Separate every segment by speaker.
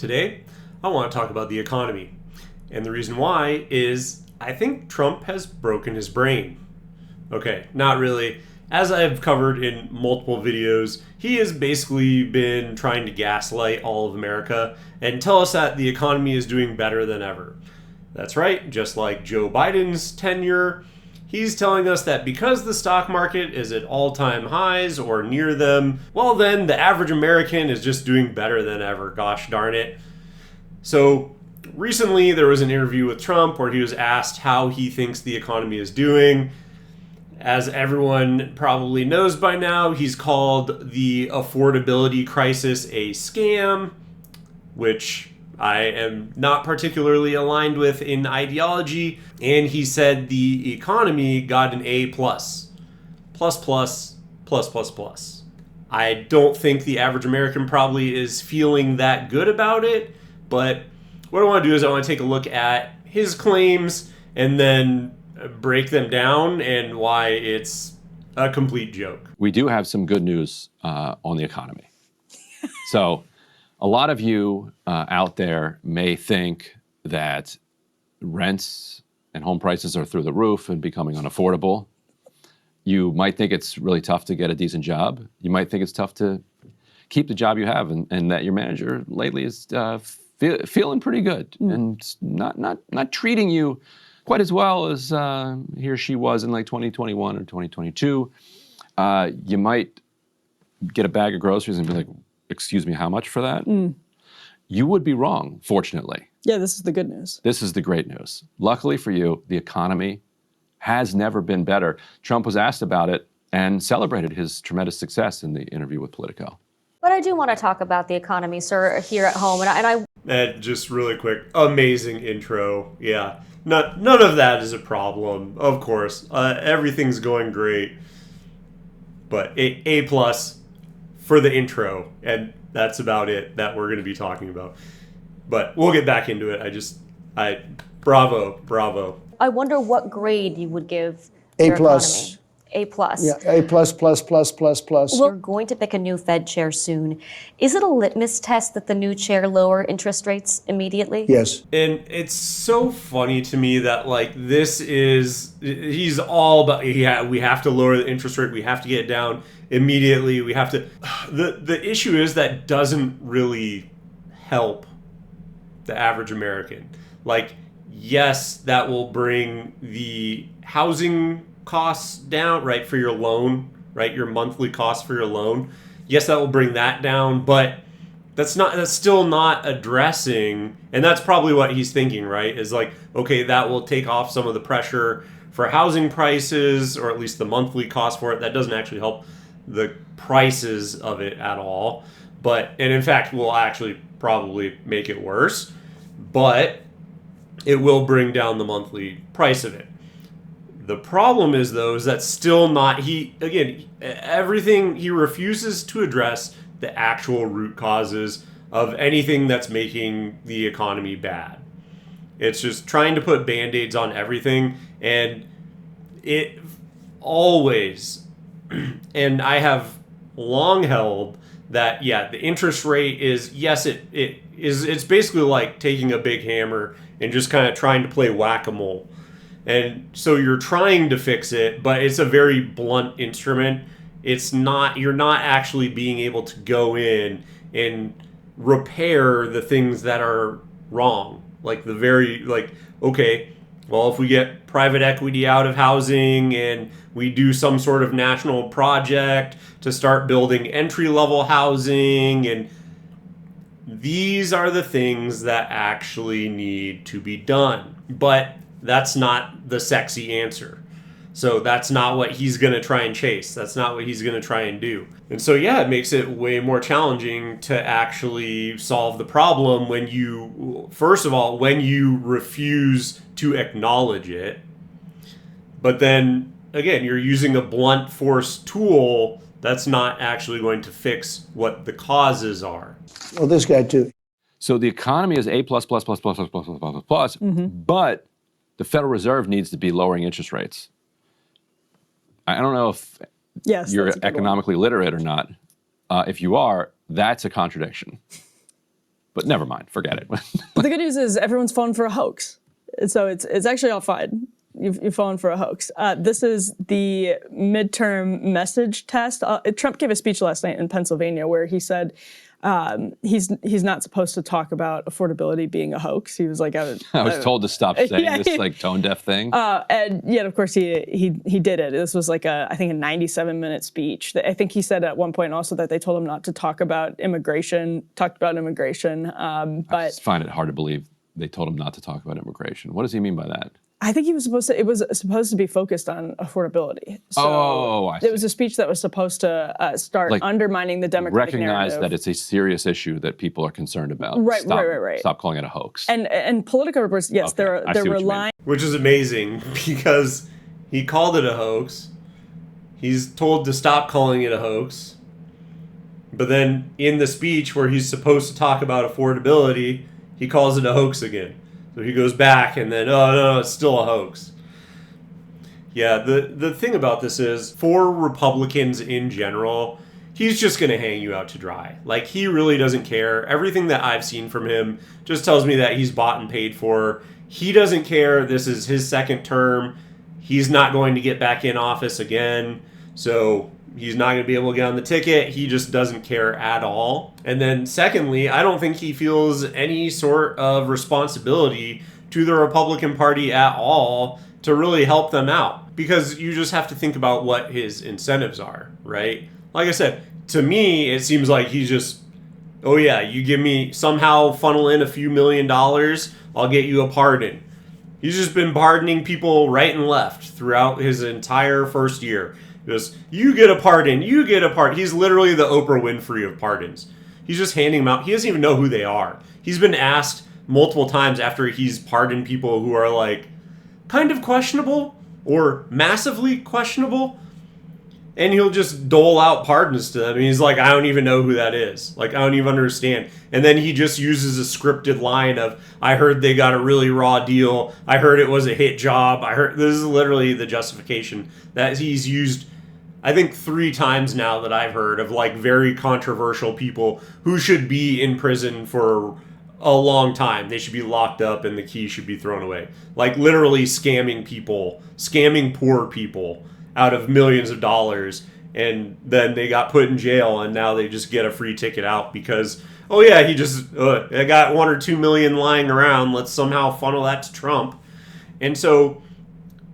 Speaker 1: Today, I want to talk about the economy. And the reason why is I think Trump has broken his brain. Okay, not really. As I've covered in multiple videos, he has basically been trying to gaslight all of America and tell us that the economy is doing better than ever. That's right, just like Joe Biden's tenure, he's telling us that because the stock market is at all-time highs or near them, well then the average American is just doing better than ever, gosh darn it. So recently there was an interview with Trump where he was asked how he thinks the economy is doing. As everyone probably knows by now, he's called the affordability crisis a scam, which I am not particularly aligned with in ideology. And he said the economy got an A+. I don't think the average American probably is feeling that good about it, but what I want to do is I want to take a look at his claims and then break them down and why it's a complete joke.
Speaker 2: We do have some good news on the economy. So a lot of you out there may think that rents and home prices are through the roof and becoming unaffordable. You might think it's really tough to get a decent job. You might think it's tough to keep the job you have, and that your manager lately is feeling pretty good and not treating you quite as well as he or she was in like 2021 or 2022. You might get a bag of groceries and be like, excuse me, how much for that? You would be wrong, fortunately.
Speaker 3: Yeah, this is the good news.
Speaker 2: This is the great news. Luckily for you, the economy has never been better. Trump was asked about it and celebrated his tremendous success in the interview with Politico.
Speaker 4: But I do want to talk about the economy, sir, here at home.
Speaker 1: And just really quick, amazing intro. Yeah, none of that is a problem, of course. Everything's going great. But A+ for the intro, and that's about it that we're going to be talking about. But we'll get back into it. Bravo.
Speaker 4: I wonder what grade you would give
Speaker 5: A+.
Speaker 4: your economy. A+.
Speaker 5: Yeah, A++++++.
Speaker 4: We're going to pick a new Fed chair soon. Is it a litmus test that the new chair lower interest rates immediately?
Speaker 5: Yes.
Speaker 1: And it's so funny to me that he's all about, yeah, we have to lower the interest rate. We have to get it down immediately. We have to, the issue is that doesn't really help the average American. Yes, that will bring the housing costs down, right, for your loan, right, your monthly cost for your loan. Yes, that will bring that down, but that's still not addressing, and that's probably what he's thinking, right, is okay, that will take off some of the pressure for housing prices, or at least the monthly cost for it. That doesn't actually help the prices of it at all, and in fact will actually probably make it worse, but it will bring down the monthly price of it. The problem is, though, is that's still not, he refuses to address the actual root causes of anything that's making the economy bad. It's just trying to put Band-Aids on everything, and it always, and I have long held that, yeah, the interest rate is, yes, it's basically like taking a big hammer and just kind of trying to play whack-a-mole. And so you're trying to fix it, but it's a very blunt instrument. You're not actually being able to go in and repair the things that are wrong. Okay, well, if we get private equity out of housing and we do some sort of national project to start building entry-level housing, and these are the things that actually need to be done. But that's not the sexy answer. So that's not what he's going to try and chase. That's not what he's going to try and do. And so, yeah, it makes it way more challenging to actually solve the problem when you refuse to acknowledge it. But then, again, you're using a blunt force tool that's not actually going to fix what the causes are.
Speaker 5: Well, this guy too.
Speaker 2: So the economy is A+++++++++, but the Federal Reserve needs to be lowering interest rates. I don't know if you're economically literate or not. If you are, that's a contradiction. But never mind, forget it.
Speaker 3: But the good news is everyone's fallen for a hoax. So it's actually all fine. You've fallen for a hoax. This is the midterm message test. Trump gave a speech last night in Pennsylvania where he said he's not supposed to talk about affordability being a hoax. He was like, I
Speaker 2: was told to stop saying this like tone deaf thing.
Speaker 3: And yet, of course, he did it. This was like I think a 97-minute speech. I think he said at one point also that they told him not to talk about immigration. Talked about immigration,
Speaker 2: I just find it hard to believe they told him not to talk about immigration. What does he mean by that?
Speaker 3: I think it was supposed to be focused on affordability. So
Speaker 2: I see.
Speaker 3: it was a speech that was supposed to start
Speaker 2: Like,
Speaker 3: undermining the Democratic
Speaker 2: recognize
Speaker 3: narrative.
Speaker 2: that it's a serious issue that people are concerned about.
Speaker 3: Right.
Speaker 2: Stop calling it a hoax.
Speaker 3: And Politico reports, yes,
Speaker 2: Okay, I see
Speaker 3: they're
Speaker 2: what you
Speaker 3: relying.
Speaker 1: Which is amazing because he called it a hoax. He's told to stop calling it a hoax. But then in the speech where he's supposed to talk about affordability, he calls it a hoax again. So he goes back and then, oh, no, it's still a hoax. Yeah, the thing about this is, for Republicans in general, he's just going to hang you out to dry. Like, he really doesn't care. Everything that I've seen from him just tells me that he's bought and paid for. He doesn't care. This is his second term. He's not going to get back in office again. So he's not going to be able to get on the ticket. He just doesn't care at all. And then secondly, I don't think he feels any sort of responsibility to the Republican Party at all to really help them out. Because you just have to think about what his incentives are, right? Like I said, to me, it seems like he's just, oh yeah, you give me, somehow funnel in a few $1 million, I'll get you a pardon. He's just been pardoning people right and left throughout his entire first year. Just, you get a pardon, you get a pardon. He's literally the Oprah Winfrey of pardons. He's just handing them out. He doesn't even know who they are. He's been asked multiple times after he's pardoned people who are like kind of questionable or massively questionable, and he'll just dole out pardons to them. And he's like, I don't even know who that is. Like, I don't even understand. And then he just uses a scripted line of, I heard they got a really raw deal. I heard it was a hit job. I heard, this is literally the justification that he's used, I think 3 times now that I've heard of like very controversial people who should be in prison for a long time. They should be locked up and the key should be thrown away. Like literally scamming people, scamming poor people out of millions of dollars, and then they got put in jail and now they just get a free ticket out because, oh yeah, he just I got 1 or 2 million lying around, let's somehow funnel that to Trump. And so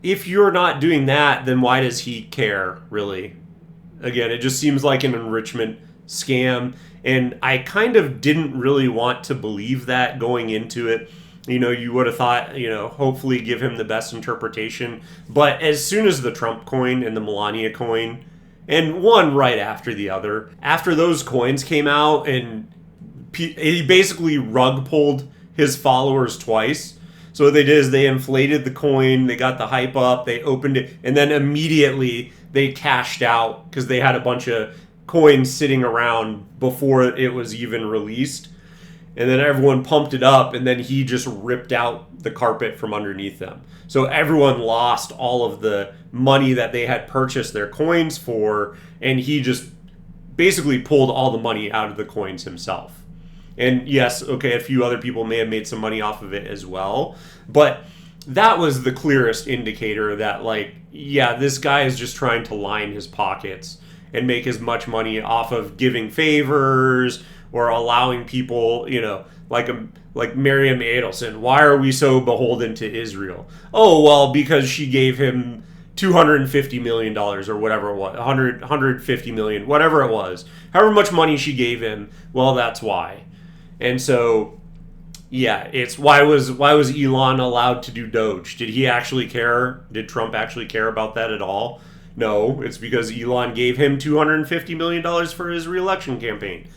Speaker 1: if you're not doing that, then why does he care, really? Again, it just seems like an enrichment scam, and I kind of didn't really want to believe that going into it. You know, you would have thought, you know, hopefully give him the best interpretation. But as soon as the Trump coin and the Melania coin, and one right after the other, after those coins came out, and he basically rug pulled his followers twice. So what they did is they inflated the coin, they got the hype up, they opened it, and then immediately they cashed out because they had a bunch of coins sitting around before it was even released. And then everyone pumped it up, and then he just ripped out the carpet from underneath them. So everyone lost all of the money that they had purchased their coins for, and he just basically pulled all the money out of the coins himself. And yes, okay, a few other people may have made some money off of it as well, but that was the clearest indicator that, like, yeah, this guy is just trying to line his pockets and make as much money off of giving favors or allowing people, you know, like Miriam Adelson. Why are we so beholden to Israel? Oh, well, because she gave him $250 million or whatever it was, 150 million, whatever it was. However much money she gave him, well, that's why. And so, yeah, it's why was Elon allowed to do Doge? Did he actually care? Did Trump actually care about that at all? No, it's because Elon gave him $250 million for his re-election campaign.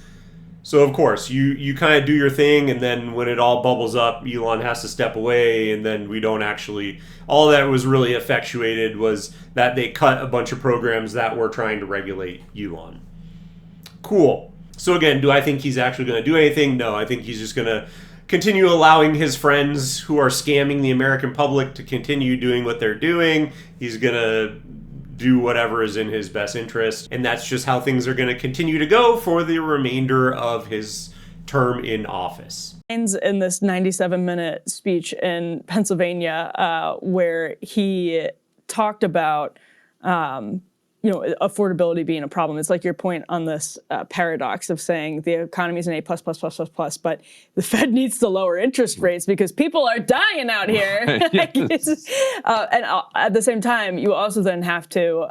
Speaker 1: So, of course, you kind of do your thing, and then when it all bubbles up, Elon has to step away, and then we don't actually... All that was really effectuated was that they cut a bunch of programs that were trying to regulate Elon. Cool. So, again, do I think he's actually going to do anything? No, I think he's just going to continue allowing his friends who are scamming the American public to continue doing what they're doing. He's going to do whatever is in his best interest, and that's just how things are going to continue to go for the remainder of his term in office.
Speaker 3: In this 97-minute speech in Pennsylvania, where he talked about affordability being a problem. It's like your point on this paradox of saying the economy is an A+++++, but the Fed needs to lower interest rates because people are dying out here. And at the same time, you also then have to,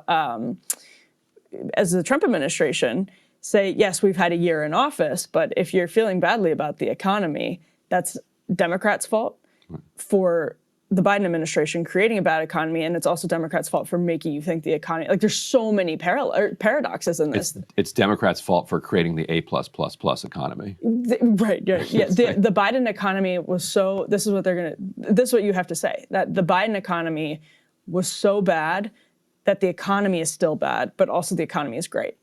Speaker 3: as the Trump administration, say, yes, we've had a year in office, but if you're feeling badly about the economy, that's Democrats' fault for the Biden administration creating a bad economy, and it's also Democrats' fault for making you think the economy, like there's so many paradoxes in this.
Speaker 2: It's Democrats' fault for creating the A+++ economy.
Speaker 3: Right, yeah. The Biden economy was so, this is what you have to say, that the Biden economy was so bad that the economy is still bad, but also the economy is great.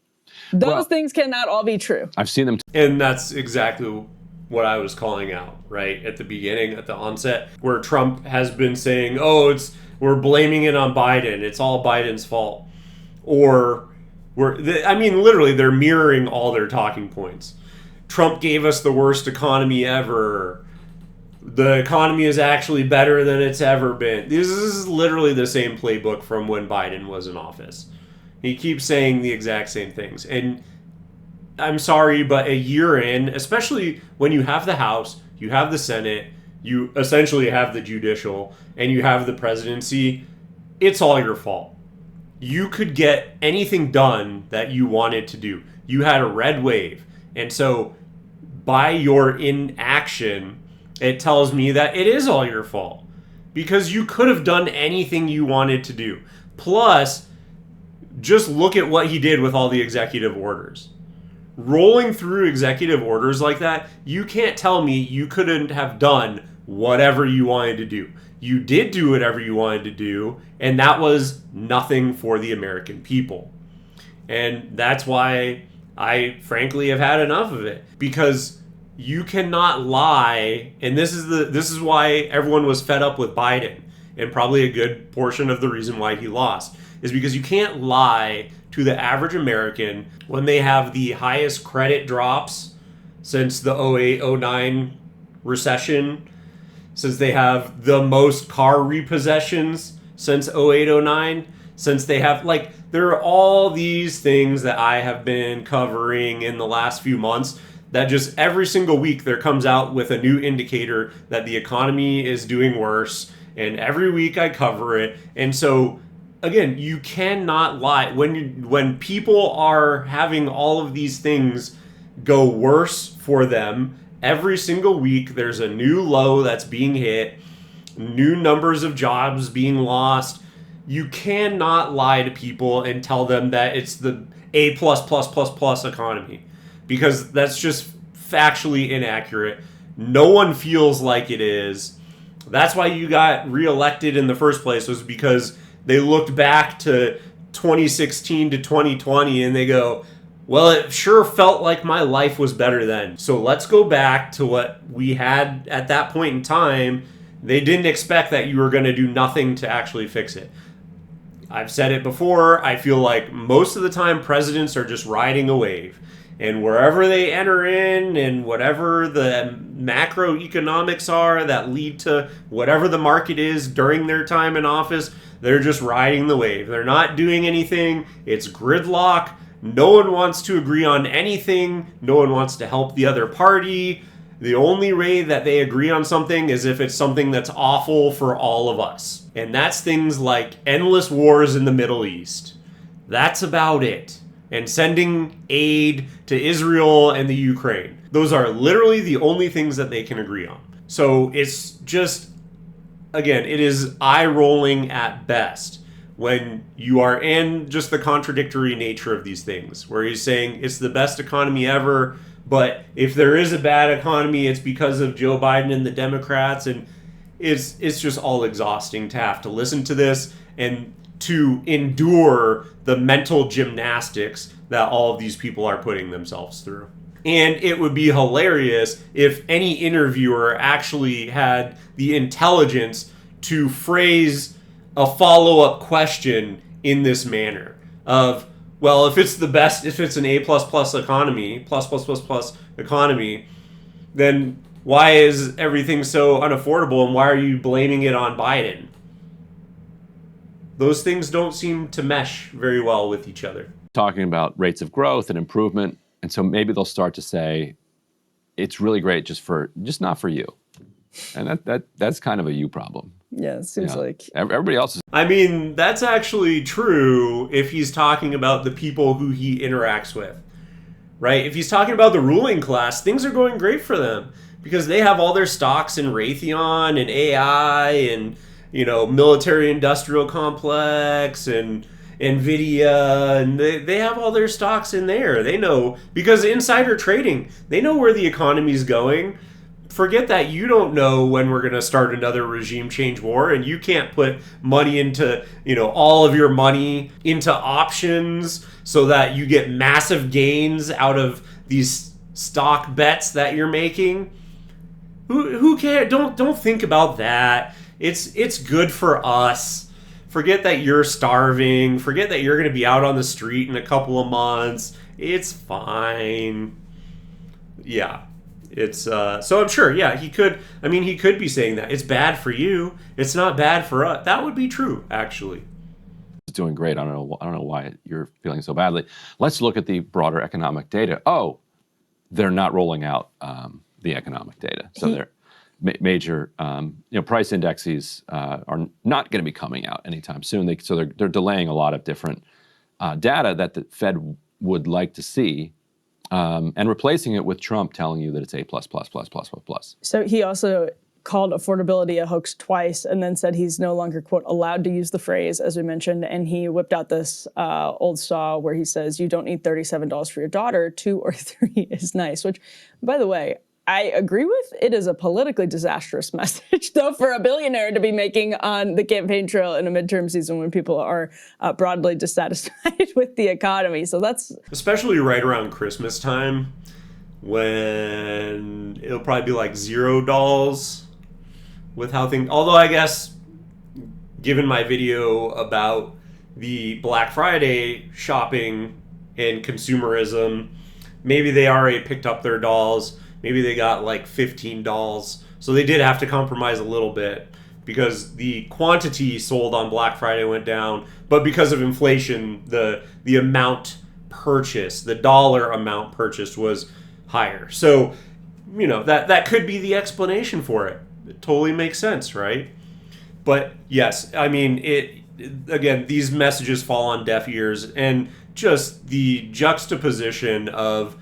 Speaker 3: Those things cannot all be true.
Speaker 2: I've seen them.
Speaker 1: And that's exactly what I was calling out, right, at the beginning, at the onset, where Trump has been saying, we're blaming it on Biden. It's all Biden's fault. Or, literally, they're mirroring all their talking points. Trump gave us the worst economy ever. The economy is actually better than it's ever been. This is literally the same playbook from when Biden was in office. He keeps saying the exact same things. And I'm sorry, but a year in, especially when you have the House, you have the Senate, you essentially have the judicial, and you have the presidency, it's all your fault. You could get anything done that you wanted to do. You had a red wave. And so by your inaction, it tells me that it is all your fault. Because you could have done anything you wanted to do. Plus, just look at what he did with all the executive orders. Rolling through executive orders like that, you can't tell me you couldn't have done whatever you wanted to do. You did do whatever you wanted to do, and that was nothing for the American people. And that's why I frankly have had enough of it, because you cannot lie, and this is why everyone was fed up with Biden, and probably a good portion of the reason why he lost, is because you can't lie to the average American when they have the highest credit drops since the 08-09 recession, since they have the most car repossessions since 08-09, since they have, there are all these things that I have been covering in the last few months that just every single week there comes out with a new indicator that the economy is doing worse, and every week I cover it. And so again, you cannot lie. When people are having all of these things go worse for them, every single week there's a new low that's being hit, new numbers of jobs being lost. You cannot lie to people and tell them that it's the A++++ economy, because that's just factually inaccurate. No one feels like it is. That's why you got reelected in the first place, was because they looked back to 2016 to 2020 and they go, well, it sure felt like my life was better then. So let's go back to what we had at that point in time. They didn't expect that you were going to do nothing to actually fix it. I've said it before. I feel like most of the time presidents are just riding a wave. And wherever they enter in and whatever the macroeconomics are that lead to whatever the market is during their time in office, they're just riding the wave. They're not doing anything. It's gridlock. No one wants to agree on anything. No one wants to help the other party. The only way that they agree on something is if it's something that's awful for all of us. And that's things like endless wars in the Middle East. That's about it. And sending aid to Israel and the Ukraine. Those are literally the only things that they can agree on. So it's just, again, it is eye-rolling at best when you are in just the contradictory nature of these things, where he's saying it's the best economy ever, but if there is a bad economy, it's because of Joe Biden and the Democrats, and it's just all exhausting to have to listen to this and to endure the mental gymnastics that all of these people are putting themselves through. And it would be hilarious if any interviewer actually had the intelligence to phrase a follow-up question in this manner of, well, if it's the best, if it's an A++ economy, plus economy, then why is everything so unaffordable, and why are you blaming it on Biden? Those things don't seem to mesh very well with each other.
Speaker 2: Talking about rates of growth and improvement, and so maybe they'll start to say it's really great just not for you, and that's kind of a you problem.
Speaker 3: Yeah, it seems like
Speaker 2: everybody else is.
Speaker 1: I mean, that's actually true if he's talking about the people who he interacts with, right? If he's talking about the ruling class, things are going great for them because they have all their stocks in Raytheon and AI and, military industrial complex and NVIDIA, and they have all their stocks in there. They know, because insider trading, they know where the economy's going. Forget that you don't know when we're going to start another regime change war, and you can't put money into, all of your money into options so that you get massive gains out of these stock bets that you're making. Who cares? Don't think about that. It's good for us. Forget that you're starving. Forget that you're going to be out on the street in a couple of months. It's fine. Yeah. It's so I'm sure, he could be saying that. It's bad for you. It's not bad for us. That would be true, actually.
Speaker 2: It's doing great. I don't know why you're feeling so badly. Let's look at the broader economic data. Oh, they're not rolling out the economic data. So they're major price indexes are not going to be coming out anytime soon. They're delaying a lot of different data that the Fed would like to see. And replacing it with Trump telling you that it's A+++++++.
Speaker 3: So he also called affordability a hoax twice and then said he's no longer, quote, allowed to use the phrase, as we mentioned. And he whipped out this old saw where he says, you don't need $37 for your daughter, 2 or 3 is nice, which, by the way, I agree with. It is a politically disastrous message, though, for a billionaire to be making on the campaign trail in a midterm season when people are broadly dissatisfied with the economy. So that's...
Speaker 1: Especially right around Christmas time, when it'll probably be like $0 with how things... Although I guess, given my video about the Black Friday shopping and consumerism, maybe they already picked up their dolls. Maybe they got like 15 dolls. So they did have to compromise a little bit because the quantity sold on Black Friday went down. But because of inflation, the amount purchased, the dollar amount purchased was higher. So, that could be the explanation for it. It totally makes sense, right? But yes, I mean, again, these messages fall on deaf ears, and just the juxtaposition of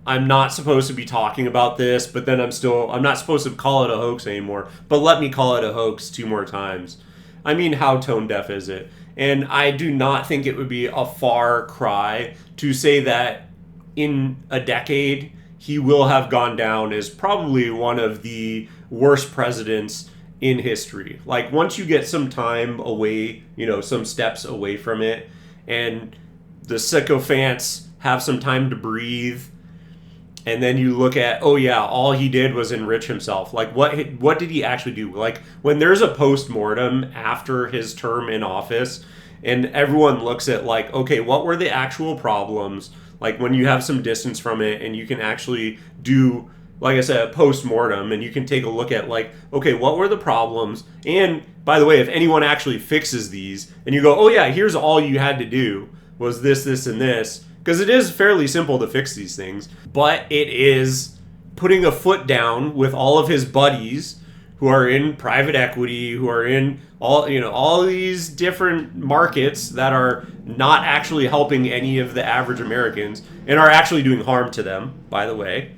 Speaker 1: I'm not supposed to be talking about this, but then I'm not supposed to call it a hoax anymore, but let me call it a hoax 2 more times. I mean, how tone deaf is it? And I do not think it would be a far cry to say that in a decade, he will have gone down as probably one of the worst presidents in history. Like, once you get some time away, some steps away from it, and the sycophants have some time to breathe, and then you look at, oh yeah, all he did was enrich himself. Like, what did he actually do? Like, when there's a post-mortem after his term in office, and everyone looks at, like, okay, what were the actual problems? Like, when you have some distance from it, and you can actually do, like I said, a post-mortem, and you can take a look at, like, okay, what were the problems? And, by the way, if anyone actually fixes these, and you go, oh yeah, here's all you had to do, was this, this, and this, because it is fairly simple to fix these things, but it is putting a foot down with all of his buddies who are in private equity, who are in all these different markets that are not actually helping any of the average Americans and are actually doing harm to them, by the way.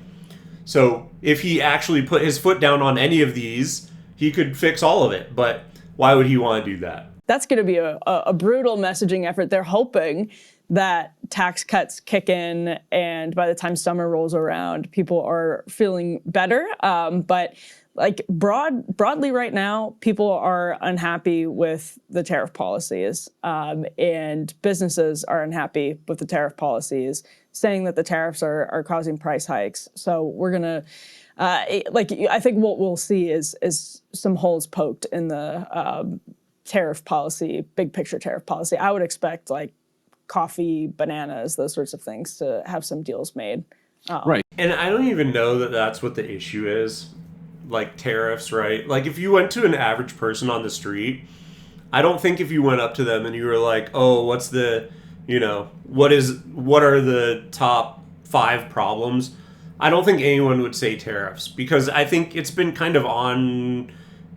Speaker 1: So if he actually put his foot down on any of these, he could fix all of it. But why would he want to do that?
Speaker 3: That's going to be a brutal messaging effort. They're hoping that tax cuts kick in, and by the time summer rolls around, people are feeling better. But like broadly right now, people are unhappy with the tariff policies, and businesses are unhappy with the tariff policies, saying that the tariffs are causing price hikes. So we're gonna, I think what we'll see is some holes poked in the tariff policy, big picture tariff policy. I would expect like coffee, bananas, those sorts of things to have some deals made.
Speaker 2: Right.
Speaker 1: And I don't even know that that's what the issue is. Like tariffs, right? Like if you went to an average person on the street, I don't think if you went up to them and you were like, "Oh, what's the, what are the top 5 problems?" I don't think anyone would say tariffs, because I think it's been kind of on,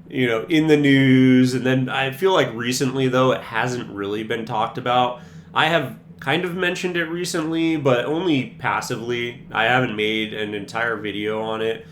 Speaker 1: in the news, and then I feel like recently though it hasn't really been talked about. I have kind of mentioned it recently, but only passively. I haven't made an entire video on it.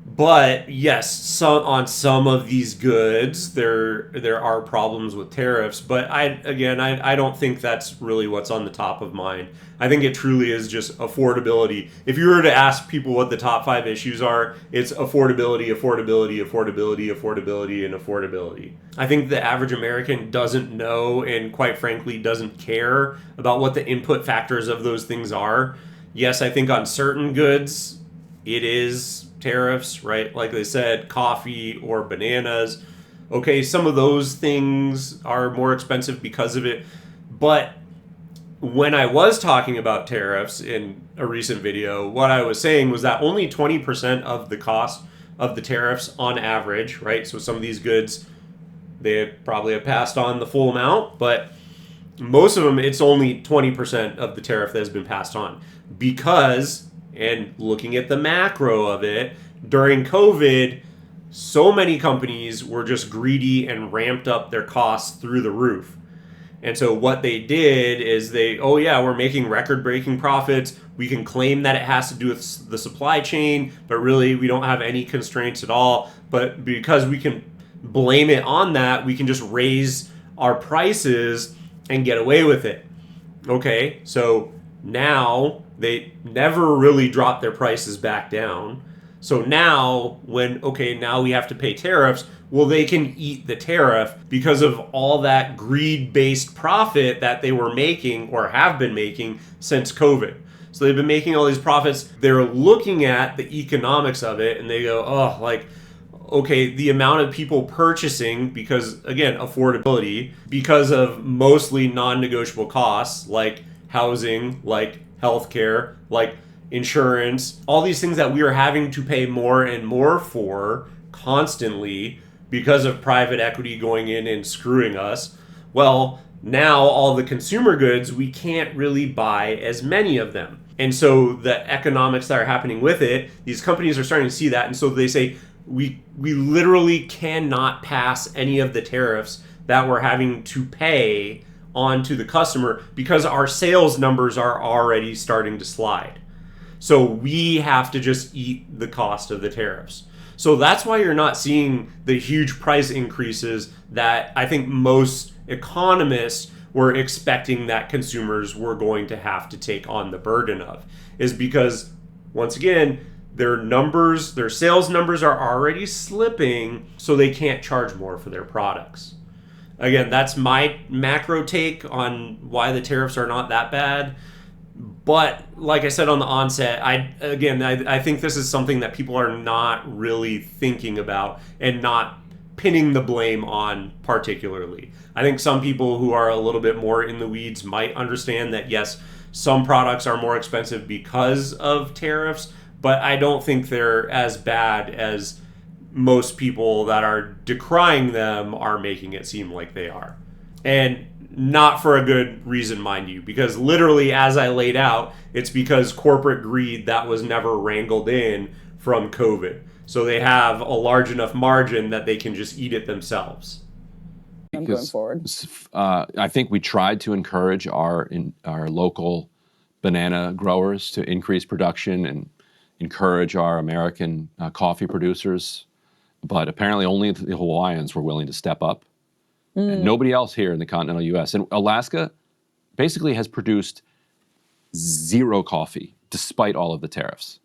Speaker 1: But yes, on some of these goods, there are problems with tariffs. But I don't think that's really what's on the top of mind. I think it truly is just affordability. If you were to ask people what the top 5 issues are, it's affordability, affordability, affordability, affordability, and affordability. I think the average American doesn't know, and quite frankly doesn't care about what the input factors of those things are. Yes, I think on certain goods it is tariffs, right? Like they said, coffee or bananas. Okay, some of those things are more expensive because of it. But when I was talking about tariffs in a recent video, what I was saying was that only 20% of the cost of the tariffs on average, right? So some of these goods, they probably have passed on the full amount, but most of them, it's only 20% of the tariff that has been passed on. Because, and looking at the macro of it, during COVID, so many companies were just greedy and ramped up their costs through the roof. And so what they did is we're making record-breaking profits. We can claim that it has to do with the supply chain, but really we don't have any constraints at all. But because we can blame it on that, we can just raise our prices and get away with it. Okay, so now they never really dropped their prices back down. So now now we have to pay tariffs. Well, they can eat the tariff because of all that greed-based profit that they were making or have been making since COVID. So they've been making all these profits. They're looking at the economics of it and they go, the amount of people purchasing, because again, affordability, because of mostly non-negotiable costs like housing, like healthcare, like insurance, all these things that we are having to pay more and more for constantly because of private equity going in and screwing us. Well, now all the consumer goods, we can't really buy as many of them. And so the economics that are happening with it, these companies are starting to see that. And so they say, we literally cannot pass any of the tariffs that we're having to pay on to the customer because our sales numbers are already starting to slide. So we have to just eat the cost of the tariffs. So that's why you're not seeing the huge price increases that I think most economists were expecting that consumers were going to have to take on the burden of, is because, once again, their sales numbers are already slipping, so they can't charge more for their products. Again, that's my macro take on why the tariffs are not that bad. But like I said on the onset, I think this is something that people are not really thinking about and not pinning the blame on particularly. I think some people who are a little bit more in the weeds might understand that, yes, some products are more expensive because of tariffs, but I don't think they're as bad as most people that are decrying them are making it seem like they are. And not for a good reason, mind you, because literally, as I laid out, it's because corporate greed that was never wrangled in from COVID. So they have a large enough margin that they can just eat it themselves.
Speaker 3: I'm going forward.
Speaker 2: I think we tried to encourage our local banana growers to increase production and encourage our American coffee producers, but apparently only the Hawaiians were willing to step up. And nobody else here in the continental U.S. And Alaska basically has produced zero coffee despite all of the tariffs.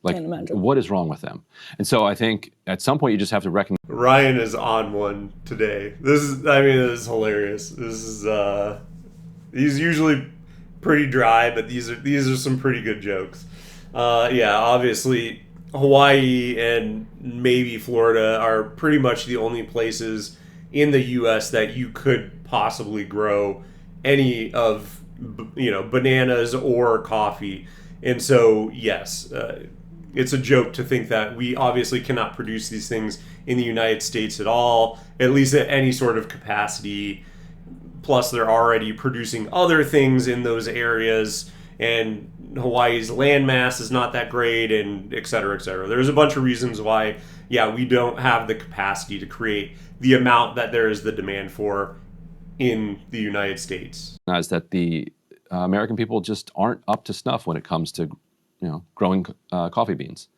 Speaker 2: Like, what is wrong with them? And so I think at some point you just have to recognize.
Speaker 1: Ryan is on one today. This is hilarious. He's usually pretty dry, but these are some pretty good jokes. Obviously Hawaii and maybe Florida are pretty much the only places in the U.S. that you could possibly grow any of, bananas or coffee. And so, yes, it's a joke to think that we obviously cannot produce these things in the United States at all, at least at any sort of capacity. Plus, they're already producing other things in those areas, and Hawaii's landmass is not that great, and et cetera, et cetera. There's a bunch of reasons why, yeah, we don't have the capacity to create the amount that there is the demand for in the United States.
Speaker 2: Is that the American people just aren't up to snuff when it comes to, growing coffee beans.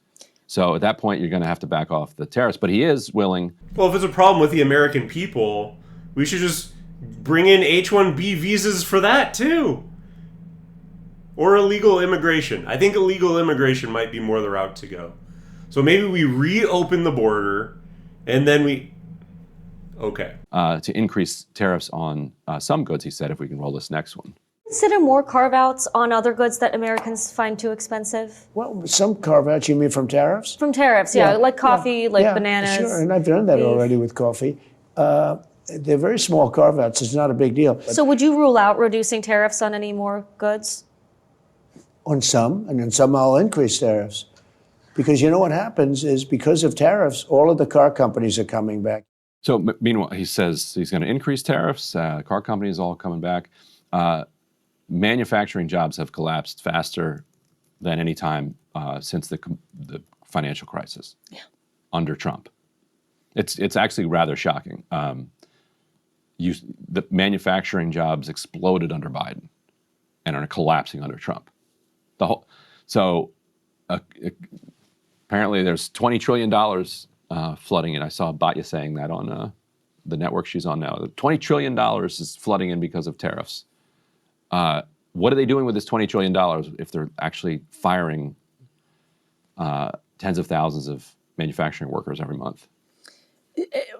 Speaker 2: So at that point, you're going to have to back off the tariffs. But he is willing.
Speaker 1: Well, if it's a problem with the American people, we should just bring in H-1B visas for that too. Or illegal immigration. I think illegal immigration might be more the route to go. So maybe we reopen the border, and then
Speaker 2: to increase tariffs on some goods, he said, if we can roll this next one.
Speaker 4: Consider more carve-outs on other goods that Americans find too expensive?
Speaker 5: Well, some carve-outs, you mean from tariffs?
Speaker 4: From tariffs, yeah. Like coffee, like bananas.
Speaker 5: Sure, and I've done that already with coffee. They're very small carve-outs. It's not a big deal.
Speaker 4: So would you rule out reducing tariffs on any more goods?
Speaker 5: On some, and then some I'll increase tariffs. Because you know what happens is because of tariffs, all of the car companies are coming back.
Speaker 2: So meanwhile, he says he's going to increase tariffs. Car companies all coming back. Manufacturing jobs have collapsed faster than any time since the financial crisis under Trump. It's actually rather shocking. The manufacturing jobs exploded under Biden and are collapsing under Trump. Apparently there's $20 trillion flooding in. I saw Batya saying that on the network she's on now. $20 trillion is flooding in because of tariffs. What are they doing with this $20 trillion if they're actually firing tens of thousands of manufacturing workers every month?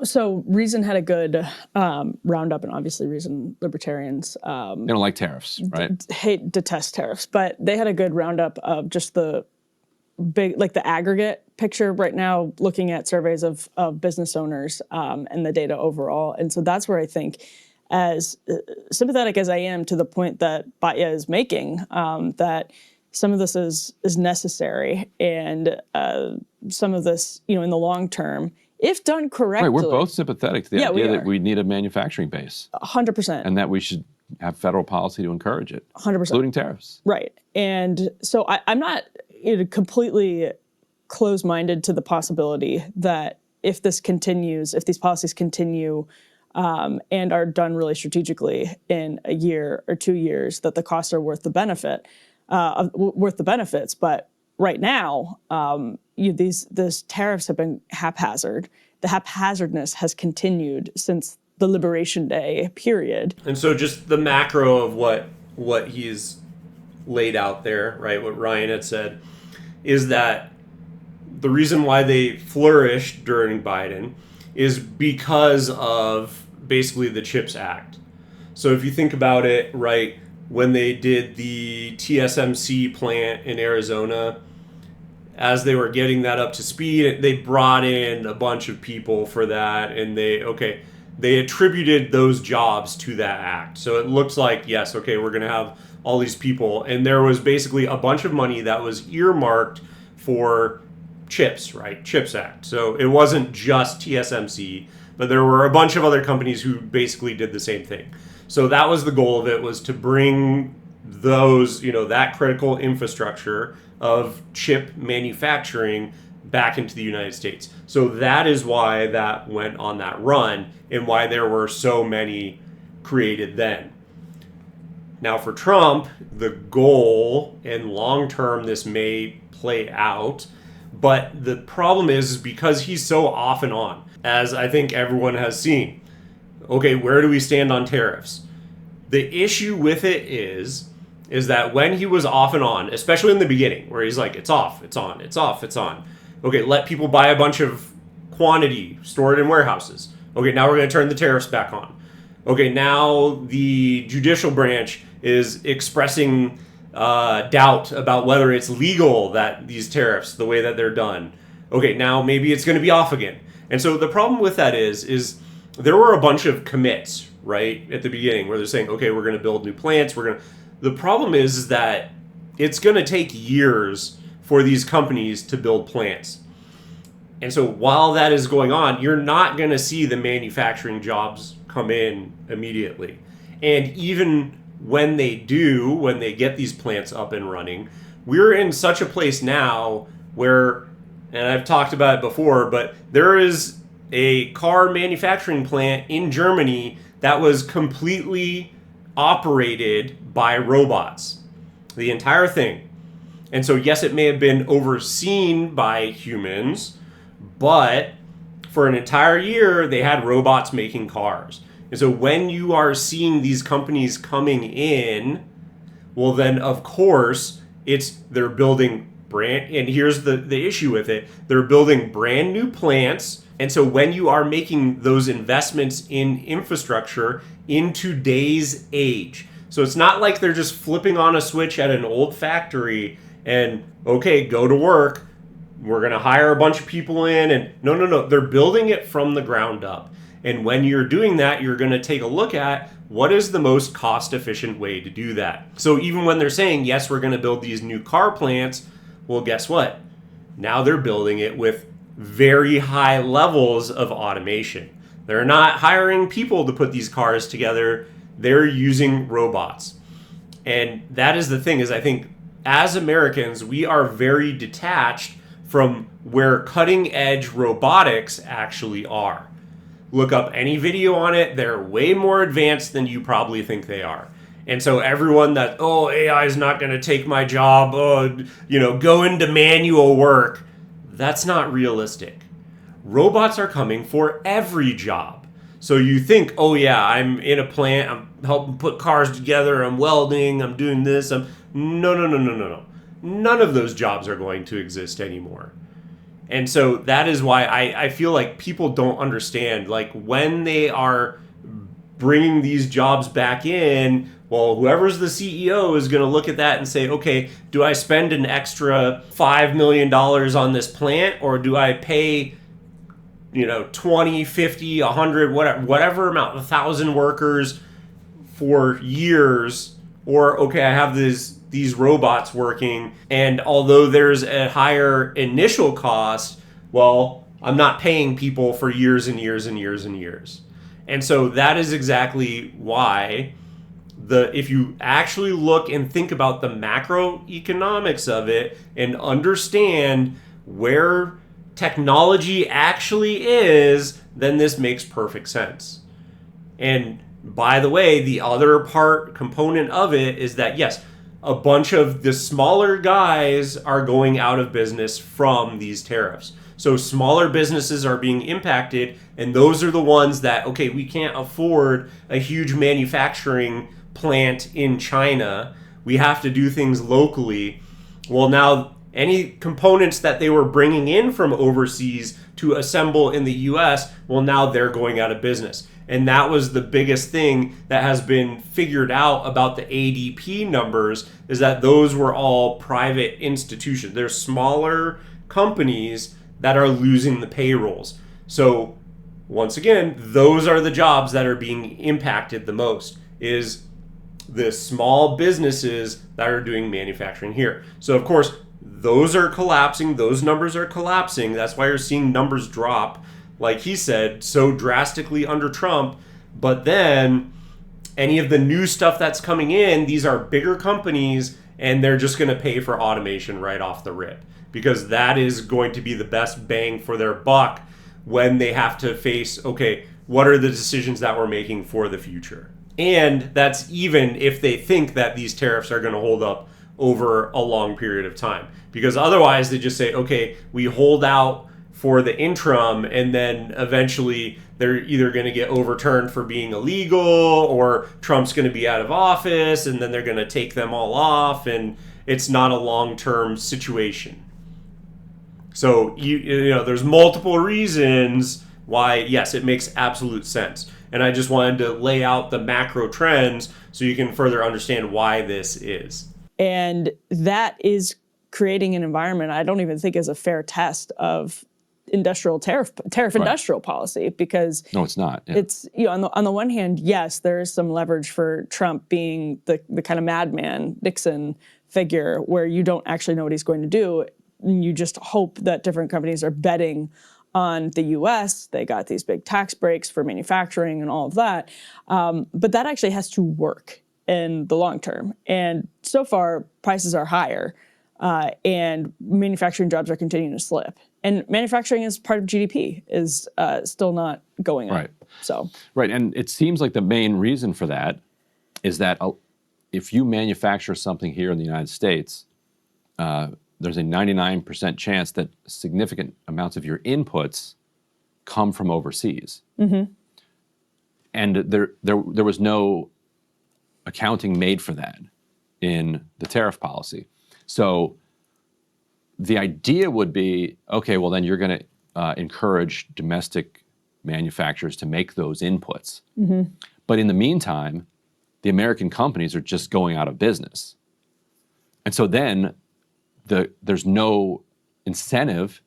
Speaker 3: So Reason had a good roundup, and obviously Reason libertarians
Speaker 2: they don't like tariffs, right?
Speaker 3: Detest tariffs, but they had a good roundup of just the big, like the aggregate picture right now, looking at surveys of business owners and the data overall. And so that's where I think, as sympathetic as I am to the point that Batya is making, that some of this is necessary, and some of this, in the long term, if done correctly.
Speaker 2: Right, we're both sympathetic to the idea that we need a manufacturing base.
Speaker 3: 100%.
Speaker 2: And that we should have federal policy to encourage it.
Speaker 3: 100%.
Speaker 2: Including tariffs.
Speaker 3: Right. And so I'm not completely closed-minded to the possibility that if this continues, if these policies continue and are done really strategically in a year or 2 years, that the costs are worth the benefits. But right now, these tariffs have been haphazard. The haphazardness has continued since the Liberation Day period.
Speaker 1: And so just the macro of what he's laid out there, right, what Ryan had said, is that the reason why they flourished during Biden is because of basically the CHIPS Act. So if you think about it, right, when they did the TSMC plant in Arizona, as they were getting that up to speed, they brought in a bunch of people for that, and they attributed those jobs to that act. So it looks like, yes, okay, we're going to have all these people, and there was basically a bunch of money that was earmarked for CHIPS, right? CHIPS Act. So it wasn't just TSMC, but there were a bunch of other companies who basically did the same thing. So that was the goal of it, was to bring those, that critical infrastructure of chip manufacturing back into the United States. So that is why that went on that run, and why there were so many created then. Now for Trump, the goal, and long term this may play out, but the problem is because he's so off and on, as I think everyone has seen. Okay, where do we stand on tariffs? The issue with it is that when he was off and on, especially in the beginning, where he's like, it's off, it's on, it's off, it's on. Okay, let people buy a bunch of quantity, store it in warehouses. Okay, now we're going to turn the tariffs back on. Okay, now the judicial branch is expressing doubt about whether it's legal, that these tariffs, the way that they're done. Okay, now maybe it's going to be off again. And so the problem with that is there were a bunch of commits, right, at the beginning, where they're saying, okay, we're going to build new plants, The problem is that it's going to take years for these companies to build plants. And so while that is going on, you're not going to see the manufacturing jobs come in immediately. And even when they do, when they get these plants up and running, we're in such a place now where, and I've talked about it before, but there is a car manufacturing plant in Germany that was completely operated by robots, the entire thing. And so, yes, it may have been overseen by humans, but for an entire year, they had robots making cars. And so when you are seeing these companies coming in, well, then, of course, they're building and here's the issue with it. They're building brand new plants. And so when you are making those investments in infrastructure in today's age, so it's not like they're just flipping on a switch at an old factory and, okay, go to work. We're going to hire a bunch of people in. And no. They're building it from the ground up. And when you're doing that, you're going to take a look at what is the most cost-efficient way to do that. So even when they're saying, yes, we're going to build these new car plants, well, guess what? Now they're building it with very high levels of automation. They're not hiring people to put these cars together. They're using robots. And that is the thing, is I think as Americans, we are very detached from where cutting edge robotics actually are. Look up any video on it. They're way more advanced than you probably think they are. And so everyone that, AI is not going to take my job, go into manual work, that's not realistic. Robots are coming for every job. So you think, I'm in a plant, I'm helping put cars together, I'm welding, I'm doing this. No. None of those jobs are going to exist anymore. And so that is why I feel like people don't understand, like when they are bringing these jobs back in, well, whoever's the CEO is going to look at that and say, okay, do I spend an extra $5 million on this plant, or do I pay, 20, 50, 100, whatever amount, 1,000 workers for years, or okay, I have these robots working, and although there's a higher initial cost, well, I'm not paying people for years and years and years and years. And so that is exactly why if you actually look and think about the macroeconomics of it and understand where technology actually is, then this makes perfect sense. And by the way, the other component of it is that, yes, a bunch of the smaller guys are going out of business from these tariffs. So smaller businesses are being impacted, and those are the ones that, okay, we can't afford a huge manufacturing plant in China. We have to do things locally. Well, now any components that they were bringing in from overseas to assemble in the US, well, now they're going out of business. And that was the biggest thing that has been figured out about the ADP numbers, is that those were all private institutions. They're smaller companies that are losing the payrolls. So once again, those are the jobs that are being impacted the most, is the small businesses that are doing manufacturing here. So of course, those are collapsing. Those numbers are collapsing. That's why you're seeing numbers drop, like he said, so drastically under Trump. But then any of the new stuff that's coming in, these are bigger companies, and they're just going to pay for automation right off the rip, because that is going to be the best bang for their buck when they have to face, okay, what are the decisions that we're making for the future? And that's even if they think that these tariffs are going to hold up over a long period of time. Because otherwise they just say, okay, we hold out for the interim, and then eventually they're either going to get overturned for being illegal, or Trump's going to be out of office, and then they're going to take them all off, and it's not a long-term situation. So there's multiple reasons why, yes, it makes absolute sense. And I just wanted to lay out the macro trends so you can further understand why this is.
Speaker 3: And that is creating an environment I don't even think is a fair test of industrial tariff industrial policy, because
Speaker 2: No, it's not. Yeah.
Speaker 3: it's, on the one hand, yes, there is some leverage for Trump being the kind of madman Nixon figure where you don't actually know what he's going to do. You just hope that different companies are betting on the U.S. They got these big tax breaks for manufacturing and all of that. But that actually has to work in the long term. And so far, prices are higher and manufacturing jobs are continuing to slip. And manufacturing as part of GDP is still not going up.
Speaker 2: Right.
Speaker 3: So.
Speaker 2: Right. And it seems like the main reason for that is that if you manufacture something here in the United States, there's a 99% chance that significant amounts of your inputs come from overseas. Mm-hmm. And there was no accounting made for that in the tariff policy. So the idea would be, okay, well then you're going to encourage domestic manufacturers to make those inputs. Mm-hmm. But in the meantime, the American companies are just going out of business. And so then there's no incentive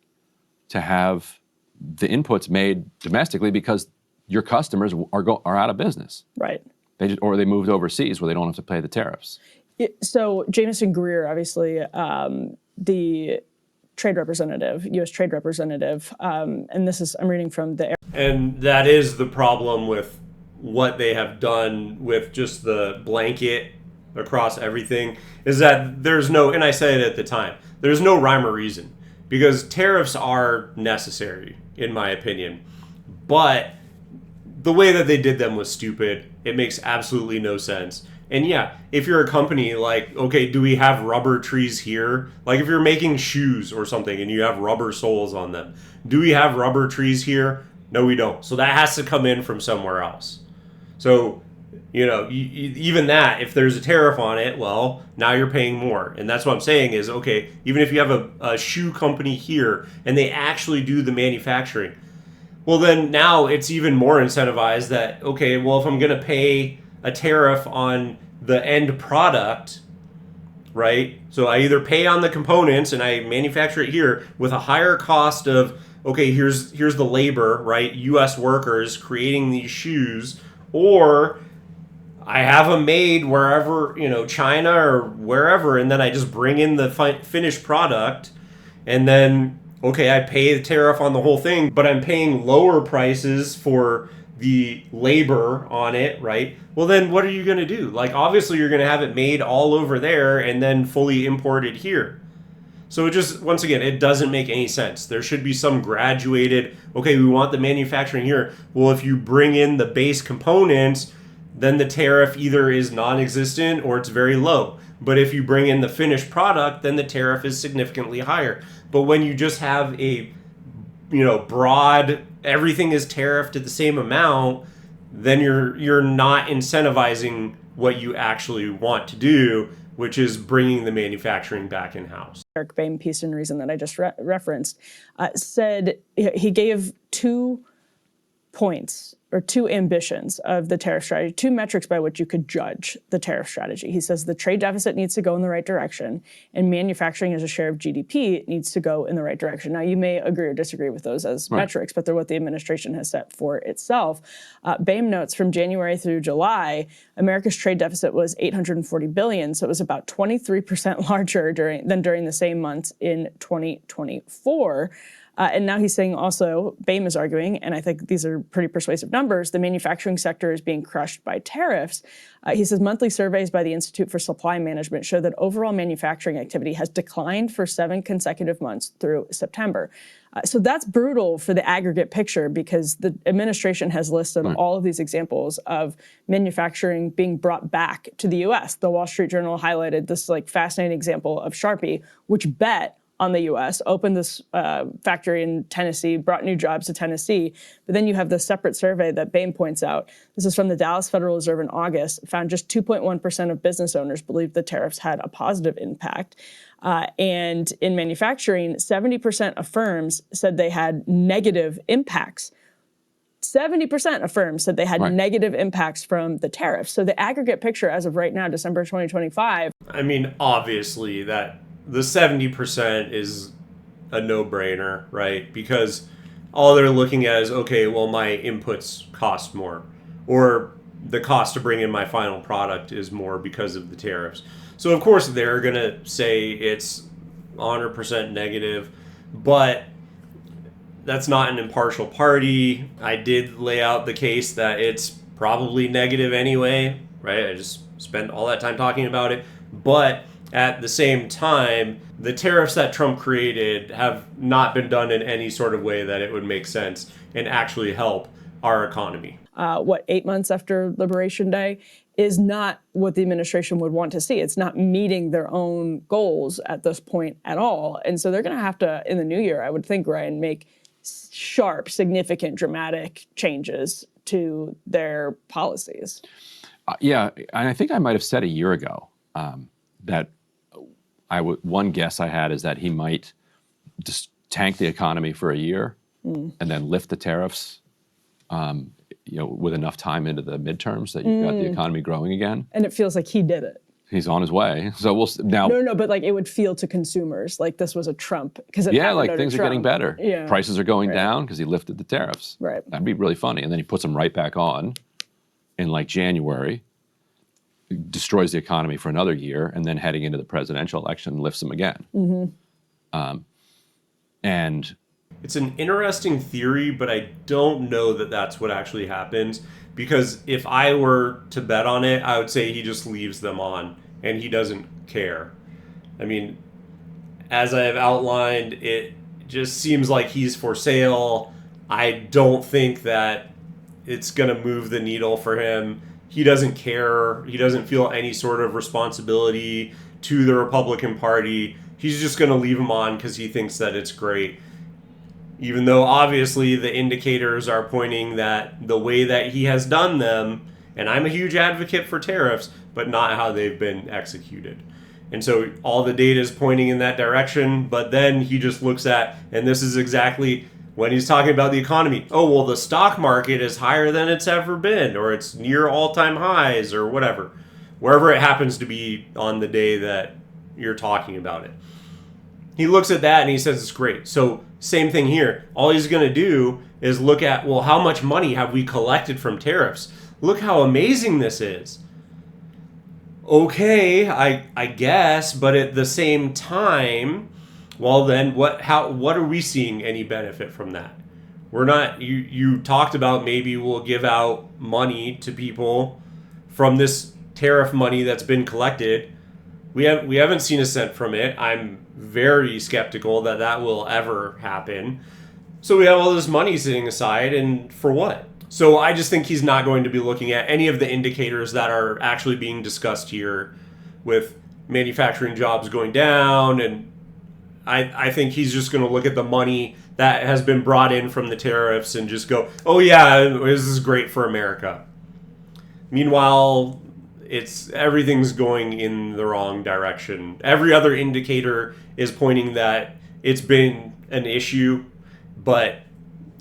Speaker 2: to have the inputs made domestically because your customers are out of business.
Speaker 3: Right.
Speaker 2: Or they moved overseas where they don't have to pay the tariffs.
Speaker 3: So Jameson Greer, obviously, the trade representative, U.S. trade representative, and this is, I'm reading from the...
Speaker 1: And that is the problem with what they have done with just the blanket across everything, is that there's no, and I said it at the time, there's no rhyme or reason, because tariffs are necessary, in my opinion. But the way that they did them was stupid. It makes absolutely no sense. And yeah, if you're a company, like, okay, do we have rubber trees here? Like if you're making shoes or something and you have rubber soles on them, do we have rubber trees here? No, we don't. So that has to come in from somewhere else. So, even that, if there's a tariff on it, well, now you're paying more. And that's what I'm saying is, okay, even if you have a shoe company here and they actually do the manufacturing, well, then now it's even more incentivized that, okay, well, if I'm going to pay a tariff on the end product, right? So I either pay on the components and I manufacture it here with a higher cost of, okay, here's the labor, right? U.S. workers creating these shoes, or I have them made wherever, China or wherever, and then I just bring in the finished product, and then, okay, I pay the tariff on the whole thing, but I'm paying lower prices for the labor on it, right? Well, then what are you going to do? Like, obviously, you're going to have it made all over there and then fully imported here. So it just, once again, it doesn't make any sense. There should be some graduated, okay, we want the manufacturing here. Well, if you bring in the base components, then the tariff either is non-existent or it's very low. But if you bring in the finished product, then the tariff is significantly higher. But when you just have a, broad, everything is tariffed at the same amount, then you're not incentivizing what you actually want to do, which is bringing the manufacturing back in-house.
Speaker 3: Eric Boehm piece and reason that I just referenced said he gave 2 points or 2 ambitions of the tariff strategy, 2 metrics by which you could judge the tariff strategy. He says the trade deficit needs to go in the right direction and manufacturing as a share of GDP needs to go in the right direction. Now, you may agree or disagree with those as metrics, but they're what the administration has set for itself. Boehm notes from January through July, America's trade deficit was $840 billion, so it was about 23% larger than during the same months in 2024. And now he's saying also, Boehm is arguing, and I think these are pretty persuasive numbers, the manufacturing sector is being crushed by tariffs. He says monthly surveys by the Institute for Supply Management show that overall manufacturing activity has declined for 7 consecutive months through September. So that's brutal for the aggregate picture because the administration has listed all of these examples of manufacturing being brought back to the U.S. The Wall Street Journal highlighted this fascinating example of Sharpie, which bet on the U.S., opened this factory in Tennessee, brought new jobs to Tennessee. But then you have this separate survey that Boehm points out. This is from the Dallas Federal Reserve in August, found just 2.1% of business owners believed the tariffs had a positive impact. And in manufacturing, 70% of firms said they had negative impacts. 70% of firms said they had negative impacts from the tariffs. So the aggregate picture as of right now, December 2025.
Speaker 1: I mean, obviously that the 70% is a no-brainer, right? Because all they're looking at is, okay, well, my inputs cost more, or the cost to bring in my final product is more because of the tariffs. So of course they're going to say it's 100% negative, but that's not an impartial party. I did lay out the case that it's probably negative anyway, right? I just spent all that time talking about it. But at the same time, the tariffs that Trump created have not been done in any sort of way that it would make sense and actually help our economy.
Speaker 3: 8 months after Liberation Day, is not what the administration would want to see. It's not meeting their own goals at this point at all. And so they're going to have to, in the new year, I would think, Ryan, make sharp, significant, dramatic changes to their policies.
Speaker 2: Yeah, and I think I might have said a year ago that one guess I had is that he might just tank the economy for a year and then lift the tariffs, with enough time into the midterms that you've got the economy growing again.
Speaker 3: And it feels like he did it.
Speaker 2: He's on his way. So we'll now.
Speaker 3: No, but like it would feel to consumers like this was a Trump because
Speaker 2: like things are getting better.
Speaker 3: Yeah.
Speaker 2: Prices are going down because he lifted the tariffs.
Speaker 3: Right.
Speaker 2: That'd be really funny. And then he puts them right back on in like January, destroys the economy for another year, and then heading into the presidential election, lifts them again. And
Speaker 1: it's an interesting theory, but I don't know that that's what actually happens. Because if I were to bet on it, I would say he just leaves them on and he doesn't care. I mean, as I have outlined, it just seems like he's for sale. I don't think that it's going to move the needle for him. He doesn't care. He doesn't feel any sort of responsibility to the Republican Party. He's just going to leave them on because he thinks that it's great. Even though obviously the indicators are pointing that the way that he has done them, and I'm a huge advocate for tariffs, but not how they've been executed. And so all the data is pointing in that direction, but then he just looks at, and this is exactly when he's talking about the economy. Oh, well, the stock market is higher than it's ever been, or it's near all-time highs, or whatever. Wherever it happens to be on the day that you're talking about it. He looks at that and he says it's great. So same thing here. All he's going to do is look at, well, how much money have we collected from tariffs? Look how amazing this is. Okay, I guess, but at the same time, well then, what are we seeing any benefit from that? We're not. You talked about maybe we'll give out money to people from this tariff money that's been collected. We haven't seen a cent from it. I'm very skeptical that will ever happen. So we have all this money sitting aside, and for what? So I just think he's not going to be looking at any of the indicators that are actually being discussed here with manufacturing jobs going down, and I think he's just going to look at the money that has been brought in from the tariffs and just go, oh yeah, this is great for America. Meanwhile, everything's going in the wrong direction. Every other indicator is pointing that it's been an issue, but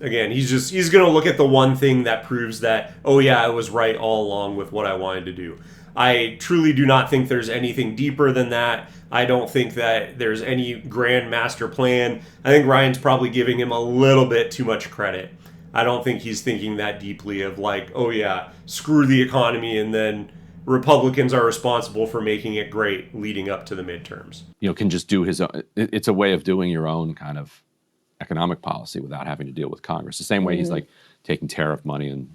Speaker 1: again, he's going to look at the one thing that proves that, oh yeah, I was right all along with what I wanted to do. I truly do not think there's anything deeper than that. I don't think that there's any grand master plan. I think Ryan's probably giving him a little bit too much credit. I don't think he's thinking that deeply of like, oh yeah, screw the economy and then Republicans are responsible for making it great leading up to the midterms.
Speaker 2: Can just do his own. It's a way of doing your own kind of economic policy without having to deal with Congress. The same way he's like taking tariff money and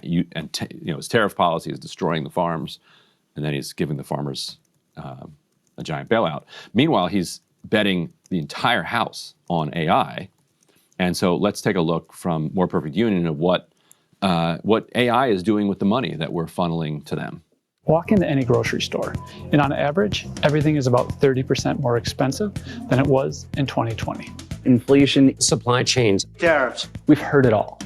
Speaker 2: his tariff policy is destroying the farms, and then he's giving the farmers a giant bailout. Meanwhile, he's betting the entire House on AI. And so let's take a look from More Perfect Union of what AI is doing with the money that we're funneling to them.
Speaker 6: Walk into any grocery store, and on average, everything is about 30% more expensive than it was in 2020.
Speaker 7: Inflation, supply chains,
Speaker 5: Tariffs.
Speaker 6: We've heard it all.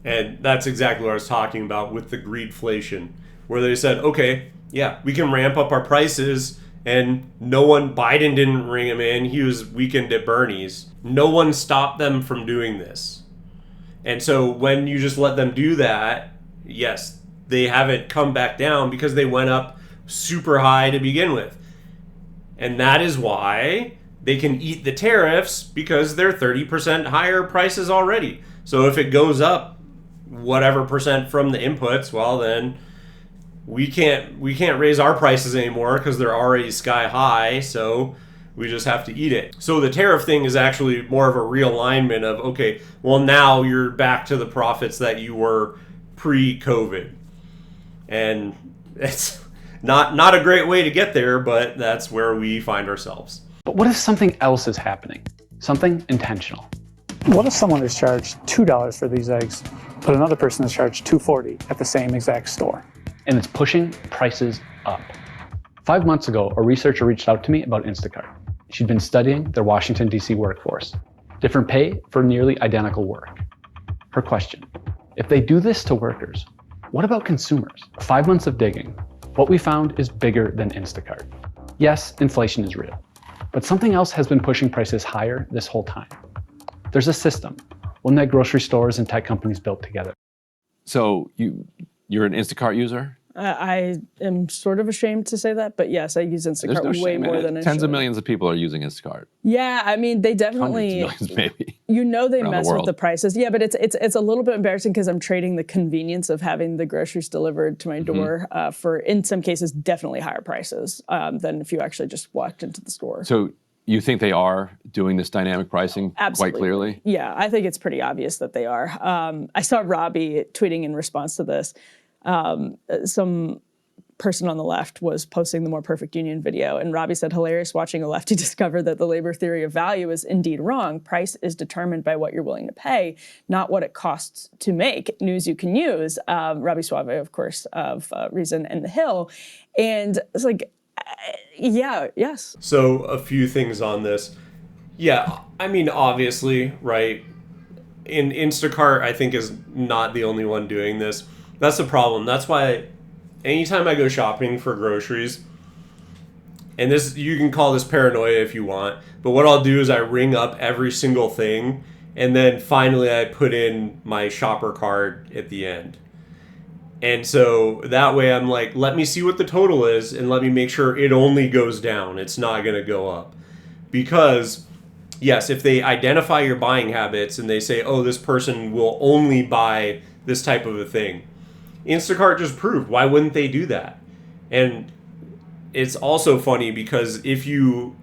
Speaker 1: And that's exactly what I was talking about with the greedflation, where they said, okay, yeah, we can ramp up our prices, and Biden didn't ring him in. He was weakened at Bernie's. No one stopped them from doing this. And so when you just let them do that, yes, they haven't come back down because they went up super high to begin with. And that is why they can eat the tariffs because they're 30% higher prices already. So if it goes up whatever percent from the inputs, well then we can't raise our prices anymore because they're already sky high, so we just have to eat it. So the tariff thing is actually more of a realignment of, okay, well now you're back to the profits that you were pre-COVID. And it's not a great way to get there, but that's where we find ourselves.
Speaker 6: But what if something else is happening? Something intentional? What if someone is charged $2 for these eggs, but another person is charged $2.40 at the same exact store? And it's pushing prices up. 5 months ago, a researcher reached out to me about Instacart. She'd been studying their Washington, D.C. workforce. Different pay for nearly identical work. Her question, if they do this to workers, what about consumers? 5 months of digging. What we found is bigger than Instacart. Yes, inflation is real, but something else has been pushing prices higher this whole time. There's a system, one that grocery stores and tech companies built together.
Speaker 2: So you're an Instacart user?
Speaker 3: I am sort of ashamed to say that, but yes, I use Instacart
Speaker 2: There's no
Speaker 3: way
Speaker 2: shame in
Speaker 3: more
Speaker 2: it.
Speaker 3: than I
Speaker 2: Tens
Speaker 3: should.
Speaker 2: of millions of people are using Instacart.
Speaker 3: Yeah, I mean, they definitely,
Speaker 2: Hundreds of millions, maybe.
Speaker 3: you know, they
Speaker 2: around the
Speaker 3: mess with
Speaker 2: world.
Speaker 3: the prices. Yeah, but it's a little bit embarrassing because I'm trading the convenience of having the groceries delivered to my door for, in some cases, definitely higher prices than if you actually just walked into the store.
Speaker 2: So you think they are doing this dynamic pricing
Speaker 3: Absolutely.
Speaker 2: quite clearly?
Speaker 3: Yeah, I think it's pretty obvious that they are. I saw Robbie tweeting in response to this. Some person on the left was posting the More Perfect Union video, and Robbie said, hilarious watching a lefty discover that the labor theory of value is indeed wrong. Price is determined by what you're willing to pay, not what it costs to make. News you can use. Robbie Suave, of course, of Reason and The Hill. And it's like, yeah, yes.
Speaker 1: So a few things on this. Yeah, I mean, obviously, right, in Instacart, I think is not the only one doing this. That's the problem. That's why anytime I go shopping for groceries, and this, you can call this paranoia if you want, but what I'll do is I ring up every single thing, and then finally I put in my shopper card at the end. And so that way I'm like, let me see what the total is, and let me make sure it only goes down. It's not going to go up. Because, yes, if they identify your buying habits and they say, oh, this person will only buy this type of a thing, Instacart just proved, why wouldn't they do that? And it's also funny because if you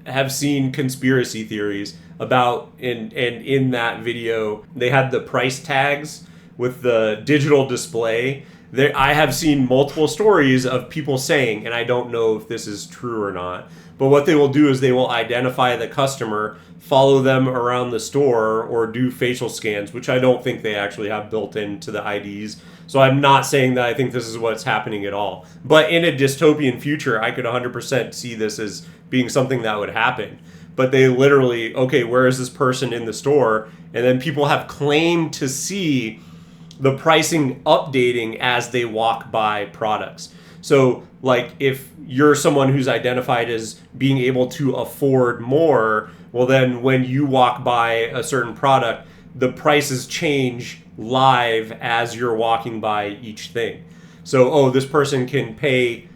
Speaker 1: have seen conspiracy theories about, and in that video, they had the price tags with the digital display. I have seen multiple stories of people saying, and I don't know if this is true or not, but what they will do is they will identify the customer, follow them around the store, or do facial scans, which I don't think they actually have built into the IDs. So I'm not saying that I think this is what's happening at all. But in a dystopian future, I could 100% see this as being something that would happen. But they literally, okay, where is this person in the store? And then people have claimed to see the pricing updating as they walk by products. So like if you're someone who's identified as being able to afford more, well then when you walk by a certain product, the prices change live as you're walking by each thing. So, oh, this person can pay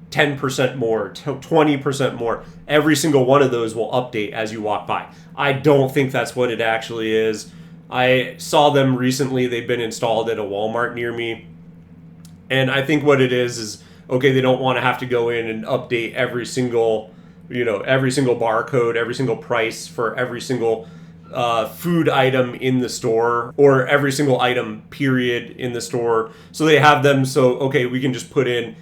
Speaker 1: 10% more, 20% more. Every single one of those will update as you walk by. I don't think that's what it actually is. I saw them recently. They've been installed at a Walmart near me. And I think what it is, okay, they don't want to have to go in and update every single barcode, every single price for every single food item in the store, or every single item period in the store. So they have them so, okay, we can just put in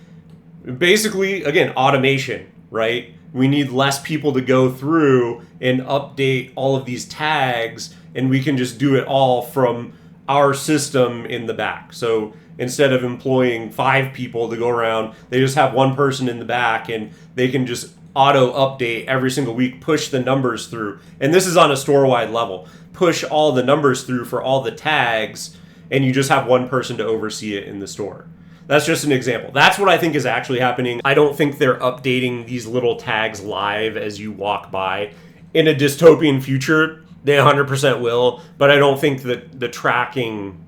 Speaker 1: basically, again, automation, right? We need less people to go through and update all of these tags, and we can just do it all from our system in the back. So instead of employing 5 people to go around, they just have one person in the back, and they can just auto update every single week, push the numbers through. And this is on a store-wide level. Push all the numbers through for all the tags, and you just have one person to oversee it in the store. That's just an example. That's what I think is actually happening. I don't think they're updating these little tags live as you walk by. In a dystopian future, they 100% will, but I don't think that the tracking,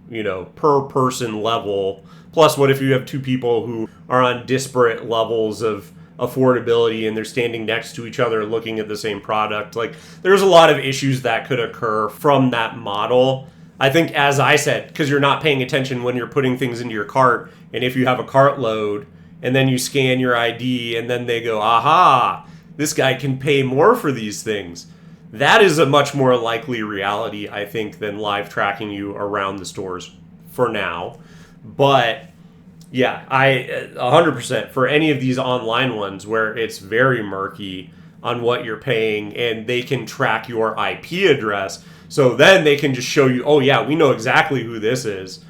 Speaker 1: per person level, plus what if you have 2 people who are on disparate levels of affordability and they're standing next to each other looking at the same product. Like, there's a lot of issues that could occur from that model. I think, as I said, because you're not paying attention when you're putting things into your cart, and if you have a cart load and then you scan your ID and then they go, aha, this guy can pay more for these things. That is a much more likely reality, I think, than live tracking you around the stores for now. But yeah, I 100% for any of these online ones where it's very murky on what you're paying and they can track your IP address. So then they can just show you, oh yeah, we know exactly who this is.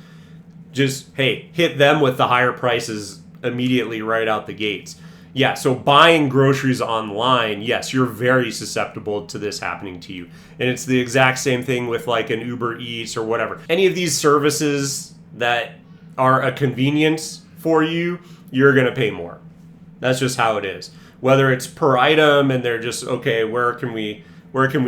Speaker 1: Just, hey, hit them with the higher prices immediately right out the gates. Yeah, so buying groceries online, yes, you're very susceptible to this happening to you. And it's the exact same thing with like an Uber Eats or whatever. Any of these services that are a convenience for you, you're going to pay more. That's just how it is. Whether it's per item and they're just, okay, where can we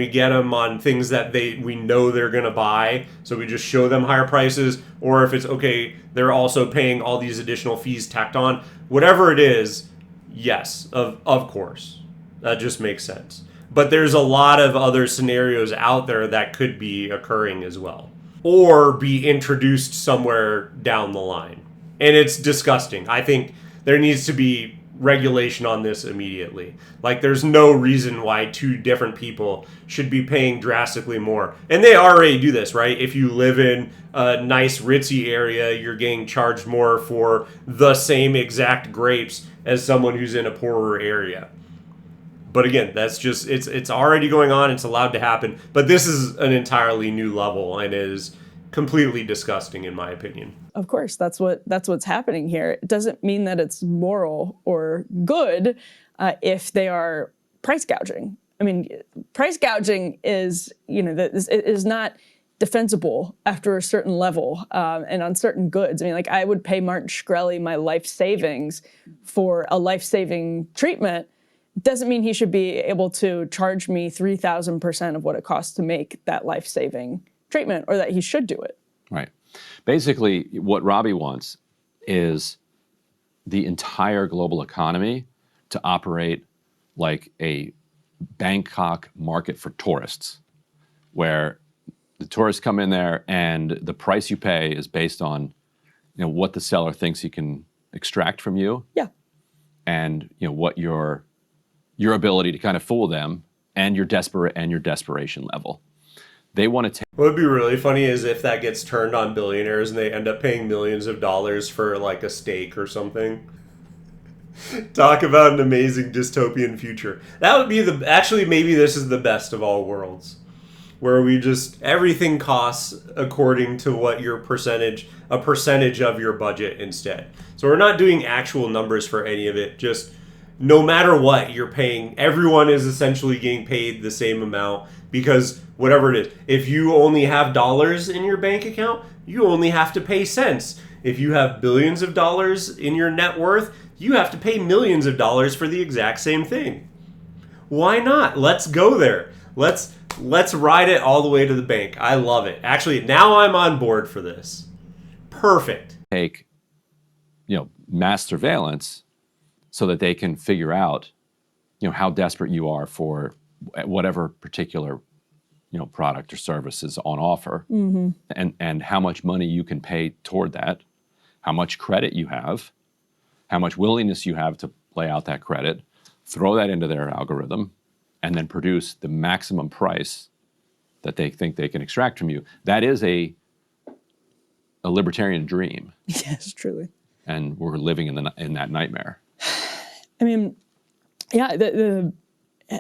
Speaker 1: get them on things that we know they're going to buy, so we just show them higher prices, or if it's, okay, they're also paying all these additional fees tacked on, whatever it is, yes, of course. That just makes sense. But there's a lot of other scenarios out there that could be occurring as well, or be introduced somewhere down the line. And it's disgusting. I think there needs to be regulation on this immediately. Like, there's no reason why two different people should be paying drastically more. And they already do this, right? If you live in a nice ritzy area, you're getting charged more for the same exact grapes as someone who's in a poorer area. But again, that's just, it's already going on. It's allowed to happen. But this is an entirely new level and is completely disgusting, in my opinion.
Speaker 3: Of course, that's what's happening here. It doesn't mean that it's moral or good if they are price gouging. I mean, price gouging is, it is not defensible after a certain level and on certain goods. I mean, like, I would pay Martin Shkreli my life savings for a life-saving treatment. Doesn't mean he should be able to charge me 3,000% of what it costs to make that life-saving treatment, or that he should do it.
Speaker 2: Right. Basically, what Robbie wants is the entire global economy to operate like a Bangkok market for tourists, where the tourists come in there and the price you pay is based on, what the seller thinks he can extract from you.
Speaker 3: Yeah.
Speaker 2: And what your ability to kind of fool them and your desperation level. They want to take.
Speaker 1: What would be really funny is if that gets turned on Billionaires and they end up paying millions of dollars for like a steak or something. Talk about an amazing dystopian future. That would be actually, maybe this is the best of all worlds, where we just, everything costs according to what a percentage of your budget instead. So we're not doing actual numbers for any of it, just no matter what you're paying, everyone is essentially getting paid the same amount, because whatever it is, if you only have dollars in your bank account, you only have to pay cents. If you have billions of dollars in your net worth, you have to pay millions of dollars for the exact same thing. Why not? Let's go there. Let's ride it all the way to the bank. I love it. Actually, now I'm on board for this. Perfect.
Speaker 2: Take, mass surveillance so that they can figure out, how desperate you are for whatever particular, product or service is on offer, and how much money you can pay toward that, how much credit you have, how much willingness you have to play out that credit, throw that into their algorithm, and then produce the maximum price that they think they can extract from you. That is a libertarian dream.
Speaker 3: Yes, truly.
Speaker 2: And we're living in that nightmare.
Speaker 3: I mean, yeah, the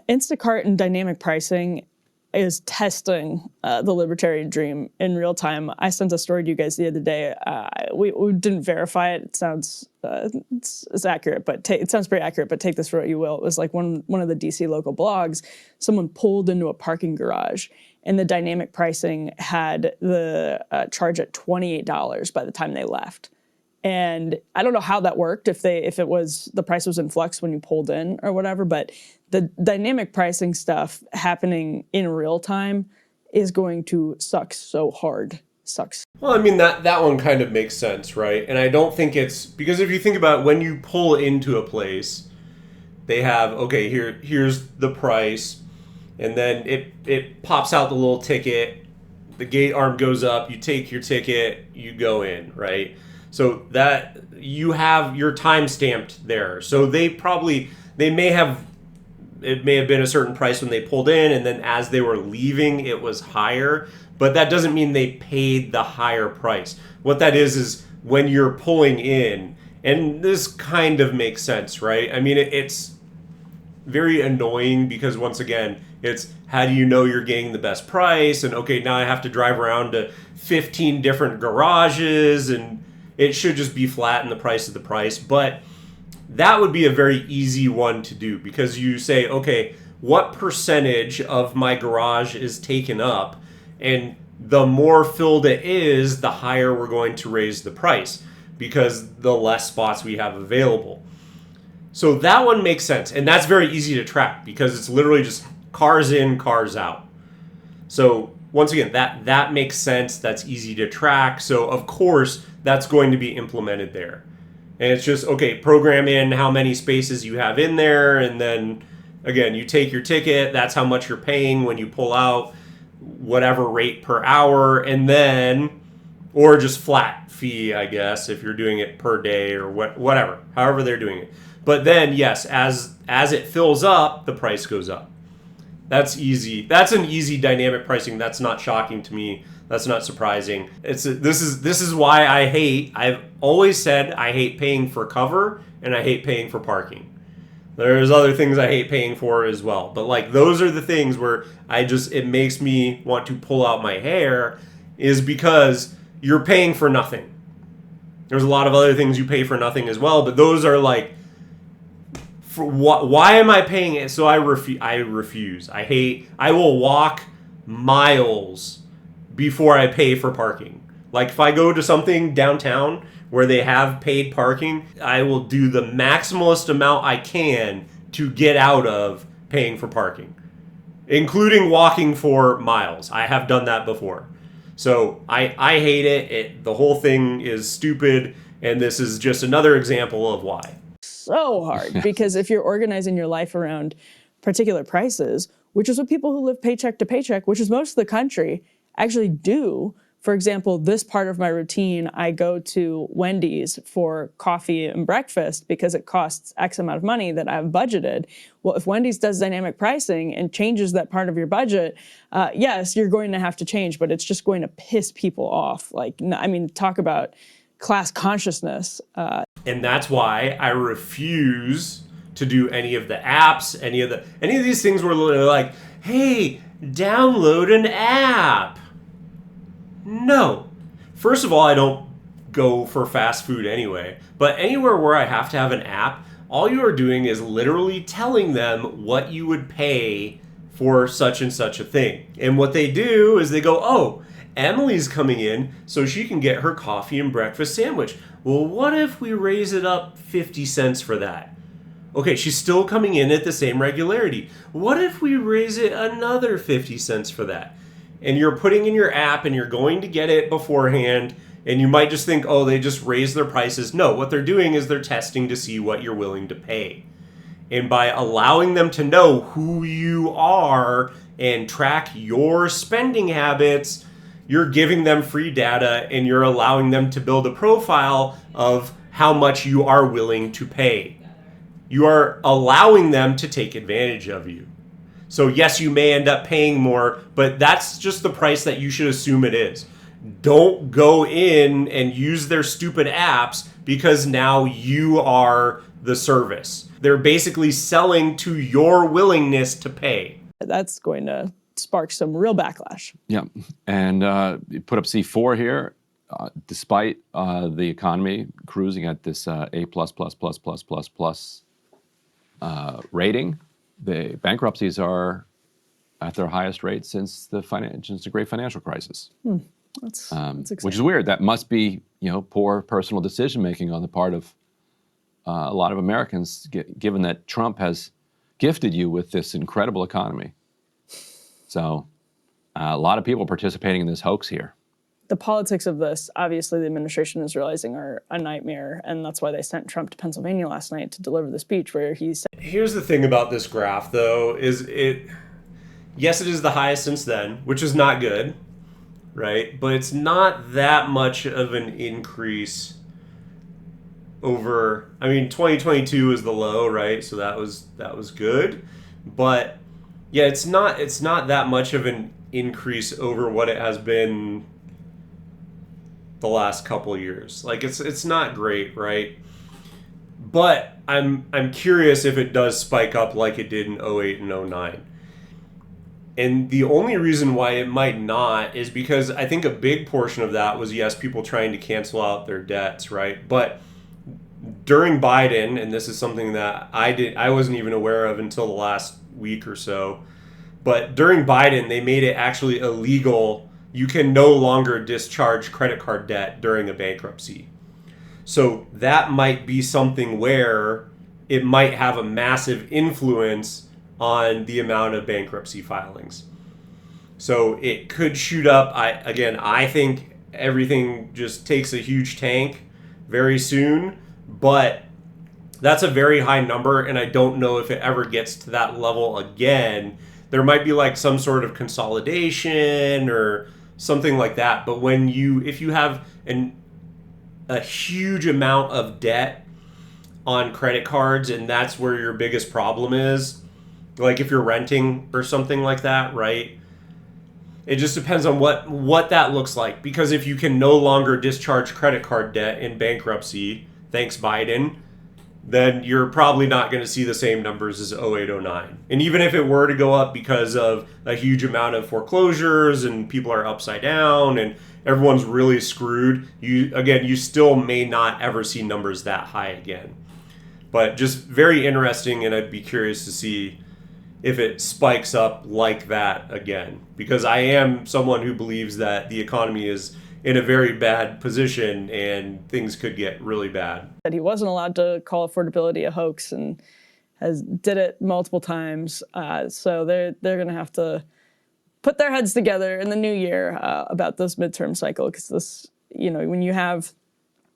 Speaker 3: Instacart and dynamic pricing is testing the libertarian dream in real time. I sent a story to you guys the other day. We didn't verify it. It sounds it's accurate, but it sounds pretty accurate. But take this for what you will. It was like one of the DC local blogs. Someone pulled into a parking garage, and the dynamic pricing had the charge at $28 by the time they left. And I don't know how that worked, if it was the price was in flux when you pulled in or whatever, but the dynamic pricing stuff happening in real time is going to suck so hard. Sucks.
Speaker 1: Well, I mean, that one kind of makes sense, right? And I don't think it's, because if you think about when you pull into a place, they have, okay, here's the price, and then it pops out the little ticket, the gate arm goes up, you take your ticket, you go in, right? So that you have your time stamped there. So it may have been a certain price when they pulled in, and then as they were leaving it was higher, but that doesn't mean they paid the higher price. What that is when you're pulling in, and this kind of makes sense, right? I mean, it's very annoying because, once again, it's how do you know you're getting the best price? And okay, now I have to drive around to 15 different garages, and it should just be flat in the price of the price. But that would be a very easy one to do, because you say, okay, what percentage of my garage is taken up? And the more filled it is, the higher we're going to raise the price, because the less spots we have available. So that one makes sense. And that's very easy to track because it's literally just cars in, cars out. So once again, that makes sense. That's easy to track. So of course, that's going to be implemented there. And it's just, okay, program in how many spaces you have in there. And then, again, you take your ticket. That's how much you're paying when you pull out, whatever rate per hour. And then, or just flat fee, I guess, if you're doing it per day or whatever, however they're doing it. But then, yes, as it fills up, the price goes up. That's easy. That's an easy dynamic pricing. That's not shocking to me. That's not surprising. This is why I've always said I hate paying for cover and I hate paying for parking. There's other things I hate paying for as well. But like those are the things where it makes me want to pull out my hair, is because you're paying for nothing. There's a lot of other things you pay for nothing as well, but those are like, why am I paying it? So I refuse. I will walk miles before I pay for parking. Like if I go to something downtown where they have paid parking, I will do the maximalist amount I can to get out of paying for parking, including walking for miles. I have done that before. So I hate it. The whole thing is stupid, and this is just another example of why.
Speaker 3: So hard, because if you're organizing your life around particular prices, which is what people who live paycheck to paycheck, which is most of the country, actually do. For example, this part of my routine, I go to Wendy's for coffee and breakfast because it costs X amount of money that I've budgeted. Well, if Wendy's does dynamic pricing and changes that part of your budget, yes, you're going to have to change, but it's just going to piss people off. Like, I mean, talk about class consciousness.
Speaker 1: And that's why I refuse to do any of the apps, any of these things where they're like, hey, download an app. No. First of all, I don't go for fast food anyway. But anywhere where I have to have an app, all you are doing is literally telling them what you would pay for such and such a thing. And what they do is they go, oh, Emily's coming in so she can get her coffee and breakfast sandwich. Well, what if we raise it up 50 cents for that? Okay, she's still coming in at the same regularity. What if we raise it another 50 cents for that? And you're putting in your app and you're going to get it beforehand, and you might just think, oh, they just raised their prices. No, what they're doing is they're testing to see what you're willing to pay. And by allowing them to know who you are and track your spending habits, you're giving them free data and you're allowing them to build a profile of how much you are willing to pay. You are allowing them to take advantage of you. So yes, you may end up paying more, but that's just the price that you should assume it is. Don't go in and use their stupid apps because now you are the service. They're basically selling to your willingness to pay.
Speaker 3: That's going to spark some real backlash.
Speaker 2: Yeah, and you put up C4 here. Despite the economy cruising at this A+++++ rating, the bankruptcies are at their highest rate since the Great Financial Crisis.
Speaker 3: That's
Speaker 2: which is weird. That must be, poor personal decision making on the part of a lot of Americans, given that Trump has gifted you with this incredible economy. So a lot of people participating in this hoax here.
Speaker 3: the politics of this, obviously the administration is realizing, are a nightmare, and that's why they sent Trump to Pennsylvania last night to deliver the speech where he said...
Speaker 1: Here's the thing about this graph, though, yes, it is the highest since then, which is not good, right? But it's not that much of an increase over, 2022 is the low, right? So that was good. But yeah, it's not that much of an increase over what it has been the last couple of years. Like it's not great, right? But I'm curious if it does spike up like it did in 08 and 09. And the only reason why it might not is because I think a big portion of that was, yes, people trying to cancel out their debts, right? But during Biden, and this is something that I wasn't even aware of until the last week or so, but during Biden, they made it actually illegal. You can no longer discharge credit card debt during a bankruptcy. So that might be something where it might have a massive influence on the amount of bankruptcy filings. So it could shoot up. I think everything just takes a huge tank very soon, but that's a very high number, and I don't know if it ever gets to that level again. There might be like some sort of consolidation or something like that, but if you have a huge amount of debt on credit cards, and that's where your biggest problem is, like if you're renting or something like that, right? It just depends on what that looks like, because if you can no longer discharge credit card debt in bankruptcy, thanks Biden, then you're probably not going to see the same numbers as 0809. And even if it were to go up because of a huge amount of foreclosures and people are upside down and everyone's really screwed, you still may not ever see numbers that high again. But just very interesting, and I'd be curious to see if it spikes up like that again, because I am someone who believes that the economy is in a very bad position and things could get really bad.
Speaker 3: That he wasn't allowed to call affordability a hoax, and did it multiple times. So they're going to have to put their heads together in the new year about this midterm cycle, because this, when you have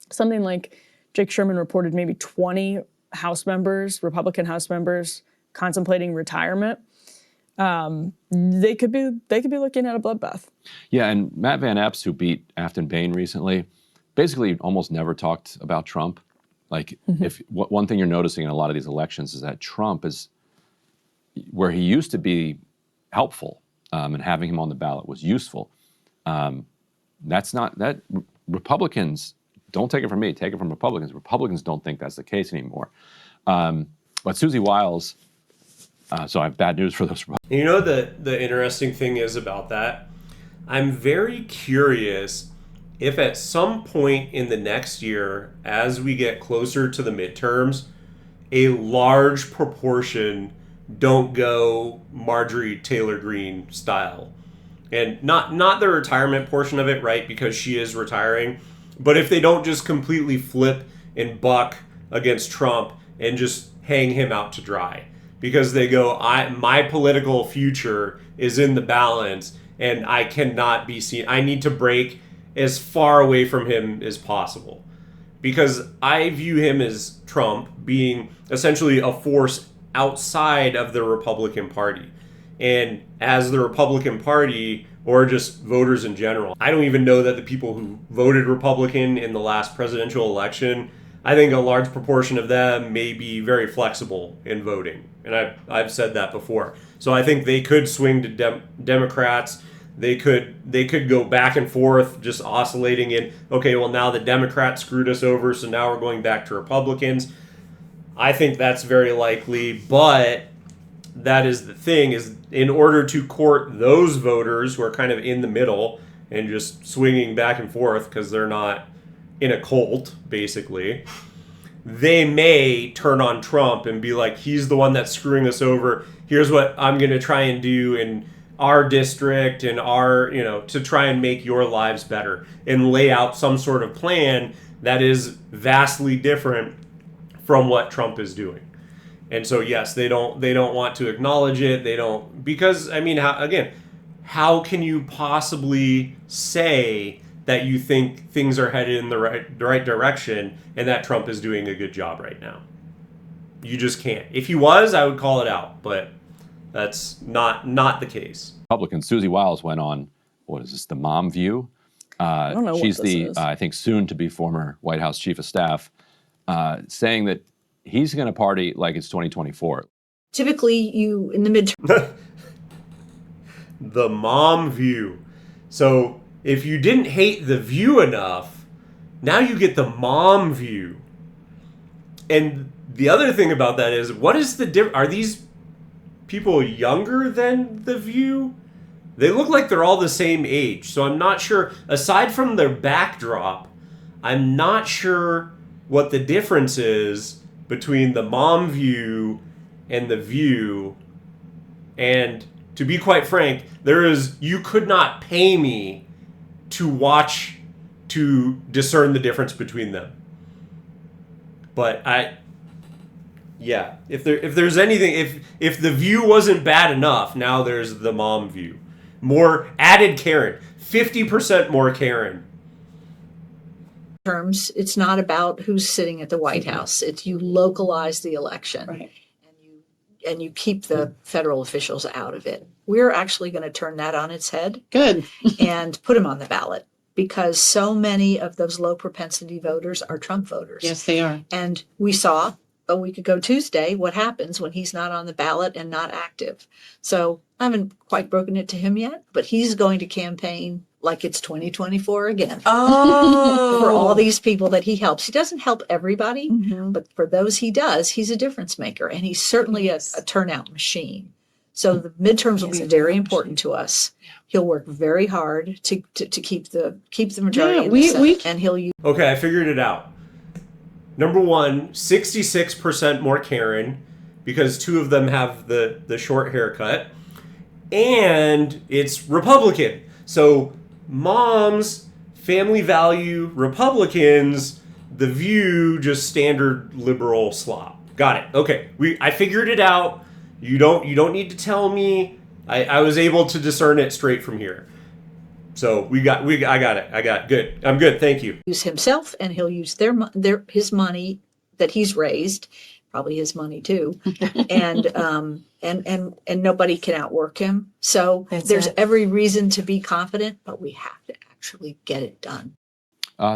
Speaker 3: something like Jake Sherman reported maybe 20 Republican House members contemplating retirement, they could be looking at a bloodbath.
Speaker 2: Yeah, and Matt Van Epps, who beat Afton Bain recently, basically almost never talked about Trump. Like, one thing you're noticing in a lot of these elections is that Trump is, where he used to be helpful, and having him on the ballot was useful. Republicans, don't take it from me, take it from Republicans. Republicans don't think that's the case anymore. But Suzy Wiles, so I have bad news for those Republicans.
Speaker 1: You know, the interesting thing is about that, I'm very curious if at some point in the next year, as we get closer to the midterms, a large proportion don't go Marjorie Taylor Greene style. And not the retirement portion of it, right, because she is retiring, but if they don't just completely flip and buck against Trump and just hang him out to dry. Because they go, my political future is in the balance, and I cannot be seen. I need to break as far away from him as possible. Because I view him as Trump being essentially a force outside of the Republican Party. And as the Republican Party, or just voters in general, I don't even know that the people who voted Republican in the last presidential election, I think a large proportion of them may be very flexible in voting. And I've said that before. So I think they could swing to Democrats. They could go back and forth, just oscillating in, okay, well, now the Democrats screwed us over, so now we're going back to Republicans. I think that's very likely, but that is the thing, is in order to court those voters who are kind of in the middle and just swinging back and forth because they're not in a cult, basically, they may turn on Trump and be like, he's the one that's screwing us over. Here's what I'm going to try and do in our district and to try and make your lives better, and lay out some sort of plan that is vastly different from what Trump is doing. And so, yes, they don't want to acknowledge it. They don't, because, how can you possibly say that you think things are headed in the right direction and that Trump is doing a good job right now. You just can't. If he was, I would call it out, but that's not the case.
Speaker 2: Republican Suzy Wiles went on, what is this, the Mom View?
Speaker 3: I don't know
Speaker 2: She's
Speaker 3: what this
Speaker 2: the,
Speaker 3: is.
Speaker 2: I think, soon-to-be former White House Chief of Staff, saying that he's going to party like it's 2024.
Speaker 8: Typically, you, in the midterm,
Speaker 1: The Mom View. So if you didn't hate The View enough, now you get the Mom View. And the other thing about that is, what is the difference? Are these people younger than The View? They look like they're all the same age. So I'm not sure, aside from their backdrop, I'm not sure what the difference is between the Mom View and The View. And to be quite frank, you could not pay me to watch to discern the difference between them. But if there's anything, if The View wasn't bad enough, now there's the Mom View. More added Karen, 50% more Karen.
Speaker 8: terms, it's not about who's sitting at the White House. It's you localize the election.
Speaker 3: Right.
Speaker 8: And you keep the federal officials out of it. We're actually going to turn that on its head.
Speaker 9: Good.
Speaker 8: And put them on the ballot, because so many of those low propensity voters are Trump voters.
Speaker 9: Yes, they are.
Speaker 8: And we saw a week ago Tuesday what happens when he's not on the ballot and not active. So I haven't quite broken it to him yet, but he's going to campaign like it's 2024 again.
Speaker 9: Oh.
Speaker 8: For all these people that he helps. He doesn't help everybody,
Speaker 3: Mhm.
Speaker 8: but for those he does, he's a difference maker. And he's certainly a turnout machine. So the midterms will be very important to us. He'll work very hard to keep the majority
Speaker 9: Yeah,
Speaker 8: in
Speaker 9: we-
Speaker 8: the Senate,
Speaker 9: we-
Speaker 8: and he'll use
Speaker 1: Okay, I figured it out. Number one, 66% more Karen, because two of them have the short haircut. And it's Republican. So moms, family value, Republicans, The View, just standard liberal slop. Got it. Okay, I figured it out. You don't need to tell me. I was able to discern it straight from here. So I got it. Good. I'm good. Thank you.
Speaker 8: himself, and he'll use his money that he's raised, probably his money too, and nobody can outwork him. So there's every reason to be confident, but we have to actually get it done.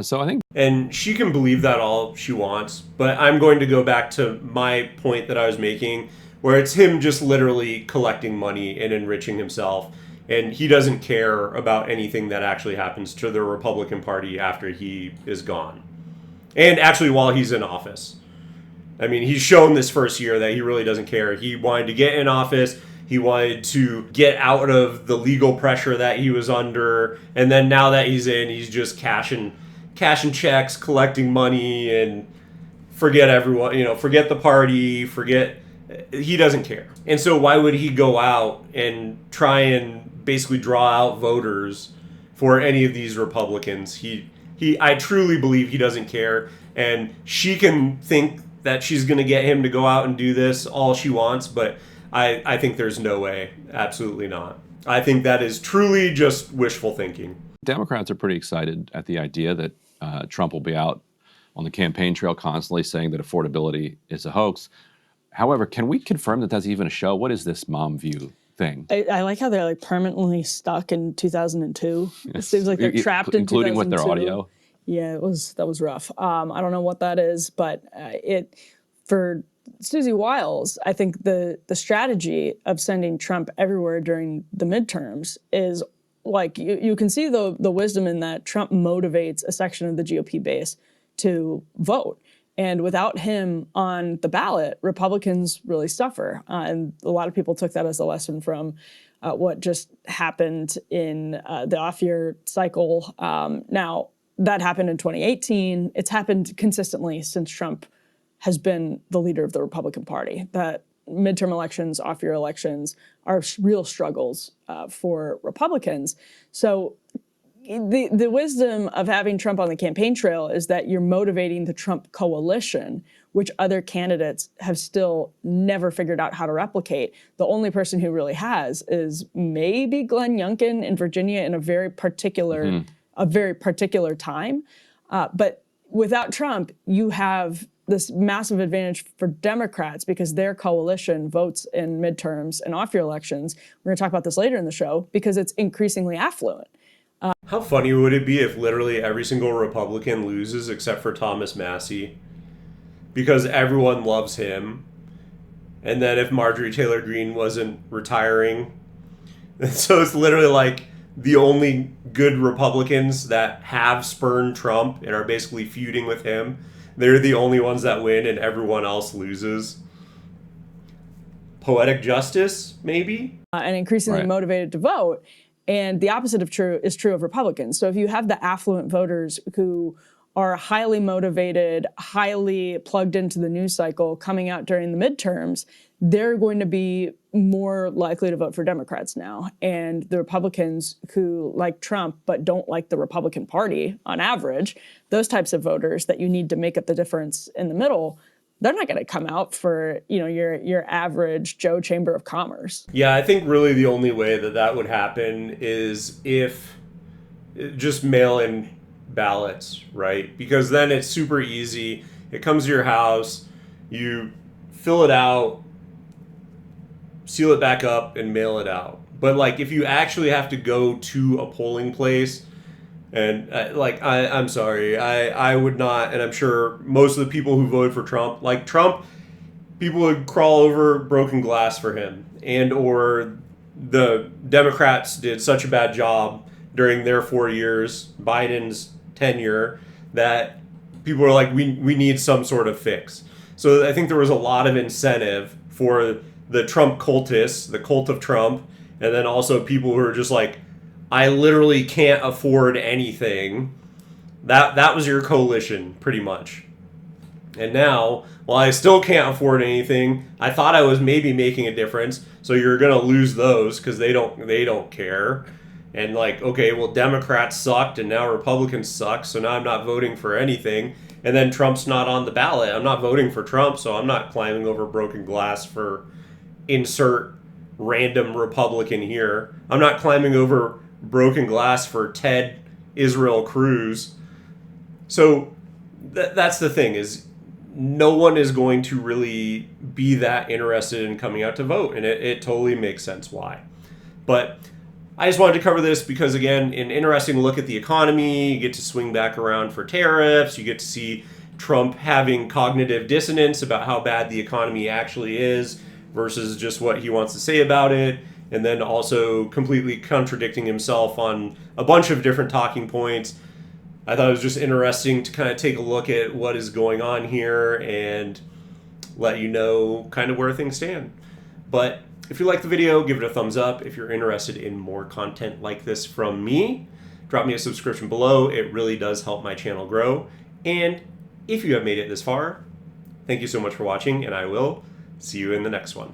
Speaker 2: So I think,
Speaker 1: And she can believe that all she wants, but I'm going to go back to my point that I was making, where it's him just literally collecting money and enriching himself, and he doesn't care about anything that actually happens to the Republican Party after he is gone. And actually while he's in office. I mean, he's shown this first year that he really doesn't care. He wanted to get in office. He wanted to get out of the legal pressure that he was under. And then now that he's in, he's just cashing checks, collecting money, and forget everyone, forget the party, he doesn't care. And so why would he go out and try and basically draw out voters for any of these Republicans? I truly believe he doesn't care. And she can think that she's going to get him to go out and do this all she wants, but I think there's no way. Absolutely not. I think that is truly just wishful thinking.
Speaker 2: Democrats are pretty excited at the idea that Trump will be out on the campaign trail constantly saying that affordability is a hoax. However, can we confirm that that's even a show? What is this Mom View thing?
Speaker 3: I like how they're like permanently stuck in 2002. It seems like they're trapped in 2002.
Speaker 2: Including with their audio?
Speaker 3: Yeah, that was rough. I don't know what that is, but for Suzy Wiles, I think the strategy of sending Trump everywhere during the midterms is like you can see the wisdom in that. Trump motivates a section of the GOP base to vote. And without him on the ballot, Republicans really suffer. And a lot of people took that as a lesson from what just happened in the off-year cycle. Now, that happened in 2018. It's happened consistently since Trump has been the leader of the Republican Party. That midterm elections, off-year elections are real struggles for Republicans. So the wisdom of having Trump on the campaign trail is that you're motivating the Trump coalition, which other candidates have still never figured out how to replicate. The only person who really has is maybe Glenn Youngkin in Virginia in a very particular a very particular time. But without Trump, you have this massive advantage for Democrats because their coalition votes in midterms and off-year elections. We're going to talk about this later in the show because it's increasingly affluent.
Speaker 1: How funny would it be if literally every single Republican loses except for Thomas Massie? Because everyone loves him. And then if Marjorie Taylor Greene wasn't retiring. And so it's literally like the only good Republicans that have spurned Trump and are basically feuding with him. They're the only ones that win and everyone else loses. Poetic justice, maybe?
Speaker 3: And increasingly motivated to vote. And the opposite is true of Republicans. So if you have the affluent voters who are highly motivated, highly plugged into the news cycle coming out during the midterms, they're going to be more likely to vote for Democrats now. And the Republicans who like Trump but don't like the Republican Party on average, those types of voters that you need to make up the difference in the middle, they're not going to come out for, your average Joe Chamber of Commerce.
Speaker 1: Yeah, I think really the only way that would happen is if just mail-in ballots, right? Because then it's super easy. It comes to your house, you fill it out, seal it back up, and mail it out. But like if you actually have to go to a polling place, and I'm sorry, I would not, and I'm sure most of the people who voted for Trump, like Trump, people would crawl over broken glass for him, and or the Democrats did such a bad job during their 4 years, Biden's tenure, that people were like, we need some sort of fix. So I think there was a lot of incentive for the Trump cultists, the cult of Trump, and then also people who are just like, I literally can't afford anything. That was your coalition, pretty much. And now, while I still can't afford anything, I thought I was maybe making a difference. So you're gonna lose those because they don't care. And like, okay, well, Democrats sucked, and now Republicans suck. So now I'm not voting for anything. And then Trump's not on the ballot. I'm not voting for Trump, so I'm not climbing over broken glass for insert random Republican here. I'm not climbing over broken glass for Ted Israel Cruz. So that's the thing, is no one is going to really be that interested in coming out to vote, and it totally makes sense why. But I just wanted to cover this because, again, an interesting look at the economy. You get to swing back around for tariffs. You get to see Trump having cognitive dissonance about how bad the economy actually is versus just what he wants to say about it. And then also completely contradicting himself on a bunch of different talking points. I thought it was just interesting to kind of take a look at what is going on here and let you know kind of where things stand. But if you like the video, give it a thumbs up. If you're interested in more content like this from me, drop me a subscription below. It really does help my channel grow. And if you have made it this far, thank you so much for watching, and I will see you in the next one.